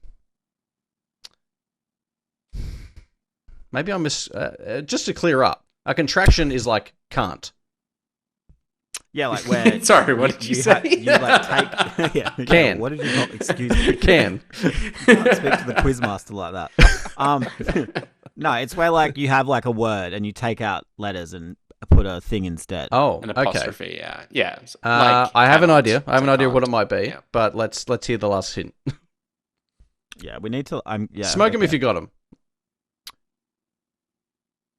[SPEAKER 1] Maybe I just to clear up. A contraction is like can't.
[SPEAKER 2] Yeah, like where.
[SPEAKER 3] Sorry, what did you say?
[SPEAKER 2] You like take. Yeah,
[SPEAKER 1] Can.
[SPEAKER 2] What did you not? Excuse me.
[SPEAKER 1] Can.
[SPEAKER 2] Can't speak to the quizmaster like that. No, it's where like you have like a word and you take out letters and put a thing instead.
[SPEAKER 1] Oh,
[SPEAKER 3] An
[SPEAKER 1] okay.
[SPEAKER 3] apostrophe, yeah. Yeah.
[SPEAKER 1] I have an
[SPEAKER 3] can't,
[SPEAKER 1] idea. I have an
[SPEAKER 3] so
[SPEAKER 1] idea what
[SPEAKER 3] can't.
[SPEAKER 1] it might be,
[SPEAKER 3] Yeah.
[SPEAKER 1] but let's hear the last hint.
[SPEAKER 2] Yeah, we need to. Yeah,
[SPEAKER 1] Smoke 'em
[SPEAKER 2] okay.
[SPEAKER 1] if you got 'em.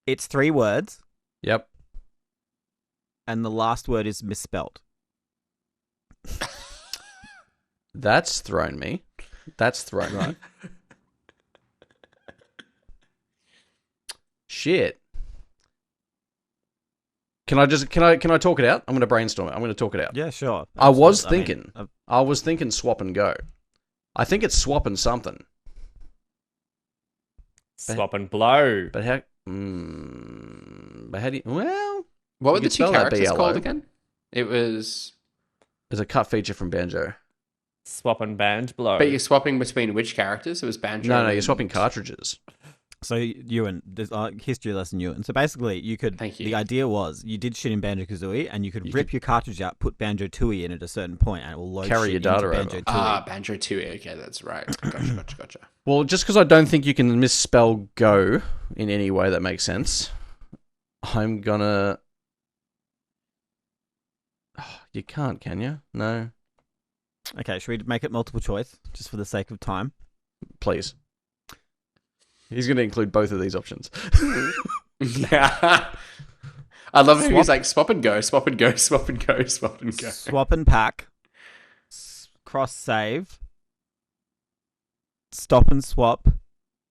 [SPEAKER 2] It's 3 words,
[SPEAKER 1] Yep.
[SPEAKER 2] and the last word is misspelt.
[SPEAKER 1] That's thrown me. Me. Shit. Can I talk it out? I'm going to brainstorm it. I'm going to talk it out.
[SPEAKER 2] Yeah, sure.
[SPEAKER 1] I was
[SPEAKER 2] Absolutely.
[SPEAKER 1] thinking. I was thinking swap and go. I think it's swap and something.
[SPEAKER 4] Swap and blow.
[SPEAKER 1] But how? But how do you? Well,
[SPEAKER 3] What were
[SPEAKER 1] You
[SPEAKER 3] the
[SPEAKER 1] could
[SPEAKER 3] two
[SPEAKER 1] spell that
[SPEAKER 3] characters
[SPEAKER 1] BLO.
[SPEAKER 3] called again? It was.
[SPEAKER 1] there's a cut feature from Banjo.
[SPEAKER 4] Swap and band blow.
[SPEAKER 3] But you're swapping between which characters? It was Banjo.
[SPEAKER 1] No, you're
[SPEAKER 3] and-
[SPEAKER 1] swapping cartridges.
[SPEAKER 2] So Ewan, there's history lesson, Ewan. So basically, you could.
[SPEAKER 3] Thank you.
[SPEAKER 2] The idea was you did shit in Banjo-Kazooie, and you could rip your cartridge out, put Banjo-Tooie in at a certain point, and it will load
[SPEAKER 1] Carry
[SPEAKER 2] shit
[SPEAKER 1] your data
[SPEAKER 2] into
[SPEAKER 1] over.
[SPEAKER 2] Banjo-Tooie.
[SPEAKER 3] Ah, Banjo 2. Okay, that's right. Gotcha.
[SPEAKER 1] Well, just because I don't think you can misspell "go" in any way that makes sense, I'm gonna. Oh, you can't, can you? No,
[SPEAKER 2] Okay, should we make it multiple choice just for the sake of time?
[SPEAKER 1] please. He's going to include both of these options.
[SPEAKER 3] Yeah. I love how he's like swap and go, swap and go, swap and go, swap and go.
[SPEAKER 2] Swap and pack, cross save, stop and swap,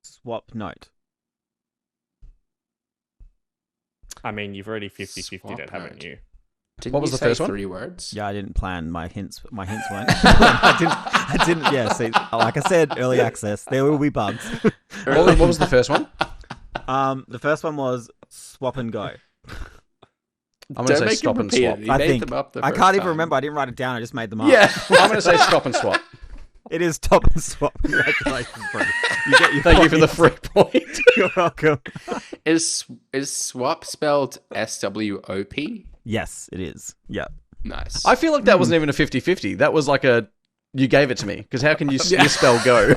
[SPEAKER 2] swap note.
[SPEAKER 4] I mean, you've already 50-50
[SPEAKER 3] Swap
[SPEAKER 4] that, haven't
[SPEAKER 3] note.
[SPEAKER 4] you?
[SPEAKER 3] Didn't
[SPEAKER 1] What was
[SPEAKER 3] you
[SPEAKER 1] the
[SPEAKER 3] say
[SPEAKER 1] first one?
[SPEAKER 3] 3 words?
[SPEAKER 2] Yeah, I didn't plan my hints. My hints weren't. I didn't. Yeah, see, like I said, early access. There will be bugs.
[SPEAKER 1] What was the first one?
[SPEAKER 2] The first one was swap and go.
[SPEAKER 1] I'm going to say
[SPEAKER 3] make
[SPEAKER 1] stop
[SPEAKER 3] him
[SPEAKER 1] and
[SPEAKER 3] repeat
[SPEAKER 1] swap.
[SPEAKER 3] it. He
[SPEAKER 2] I
[SPEAKER 3] made
[SPEAKER 2] think
[SPEAKER 3] them up the
[SPEAKER 2] I
[SPEAKER 3] first
[SPEAKER 2] can't even
[SPEAKER 3] time.
[SPEAKER 2] remember. I didn't write it down. I just made them up.
[SPEAKER 3] Yeah.
[SPEAKER 1] I'm going to say stop and swap.
[SPEAKER 2] It is stop and swap. Congratulations, bro. You get your
[SPEAKER 1] Thank you for the
[SPEAKER 2] points.
[SPEAKER 1] free point.
[SPEAKER 2] You're welcome.
[SPEAKER 3] Is swap spelled SWOP?
[SPEAKER 2] Yes, it is. Yeah.
[SPEAKER 3] Nice.
[SPEAKER 1] I feel like that wasn't even a 50-50. That was like a, you gave it to me. Because how can you misspell "go"?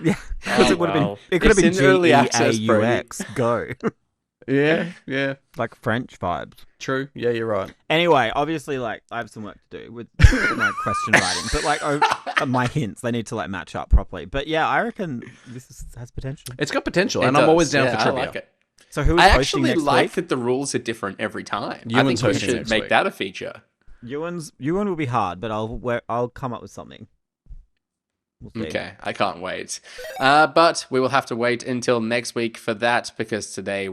[SPEAKER 2] Yeah. Because it would have
[SPEAKER 4] well.
[SPEAKER 2] been. It could have
[SPEAKER 3] It's
[SPEAKER 2] been
[SPEAKER 3] in early access,
[SPEAKER 2] GEAUX. Go.
[SPEAKER 1] Yeah.
[SPEAKER 2] Like French vibes.
[SPEAKER 1] True. Yeah, you're right.
[SPEAKER 2] Anyway, obviously, like I have some work to do with my question writing, but like my hints, they need to like match up properly. But yeah, I reckon has potential.
[SPEAKER 1] It's got potential,
[SPEAKER 3] It
[SPEAKER 1] and I'm
[SPEAKER 3] does.
[SPEAKER 1] always down
[SPEAKER 3] Yeah,
[SPEAKER 1] for trivia.
[SPEAKER 3] I like it.
[SPEAKER 2] So who is
[SPEAKER 3] I
[SPEAKER 2] hosting
[SPEAKER 3] actually
[SPEAKER 2] next
[SPEAKER 3] like
[SPEAKER 2] week?
[SPEAKER 3] that the rules are different every time. I
[SPEAKER 1] Ewan's
[SPEAKER 3] think we
[SPEAKER 1] hosting
[SPEAKER 3] should
[SPEAKER 1] next
[SPEAKER 3] make
[SPEAKER 1] week.
[SPEAKER 3] that a feature.
[SPEAKER 2] Ewan will be hard, but I'll come up with something. We'll see.
[SPEAKER 3] Okay, I can't wait. But we will have to wait until next week for that because today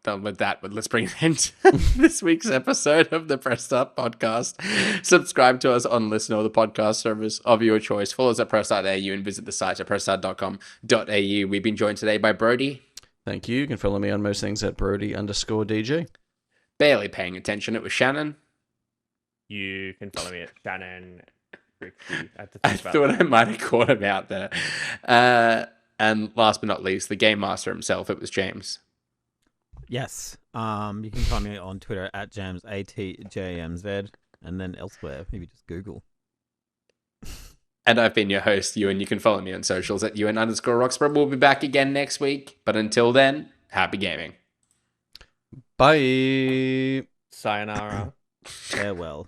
[SPEAKER 3] done with that. But let's bring it into this week's episode of the Press Start Podcast. Subscribe to us on Listen or the podcast service of your choice. Follow us at press.au and visit the site at pressstart.com.au. We've been joined today by Brodie.
[SPEAKER 1] Thank you. You can follow me on most things at Brodie_DG.
[SPEAKER 3] Barely paying attention. It was Shannon.
[SPEAKER 4] You can follow me at Shannon.
[SPEAKER 3] I thought I might have caught him out there. And last but not least, the game master himself. It was James.
[SPEAKER 2] Yes. You can find me on Twitter at Jams ATJMZ, and then elsewhere, maybe just Google.
[SPEAKER 3] And I've been your host, Ewan. You can follow me on socials at Ewan_Roxburgh. We'll be back again next week. But until then, happy gaming.
[SPEAKER 1] Bye.
[SPEAKER 4] Sayonara.
[SPEAKER 2] Farewell.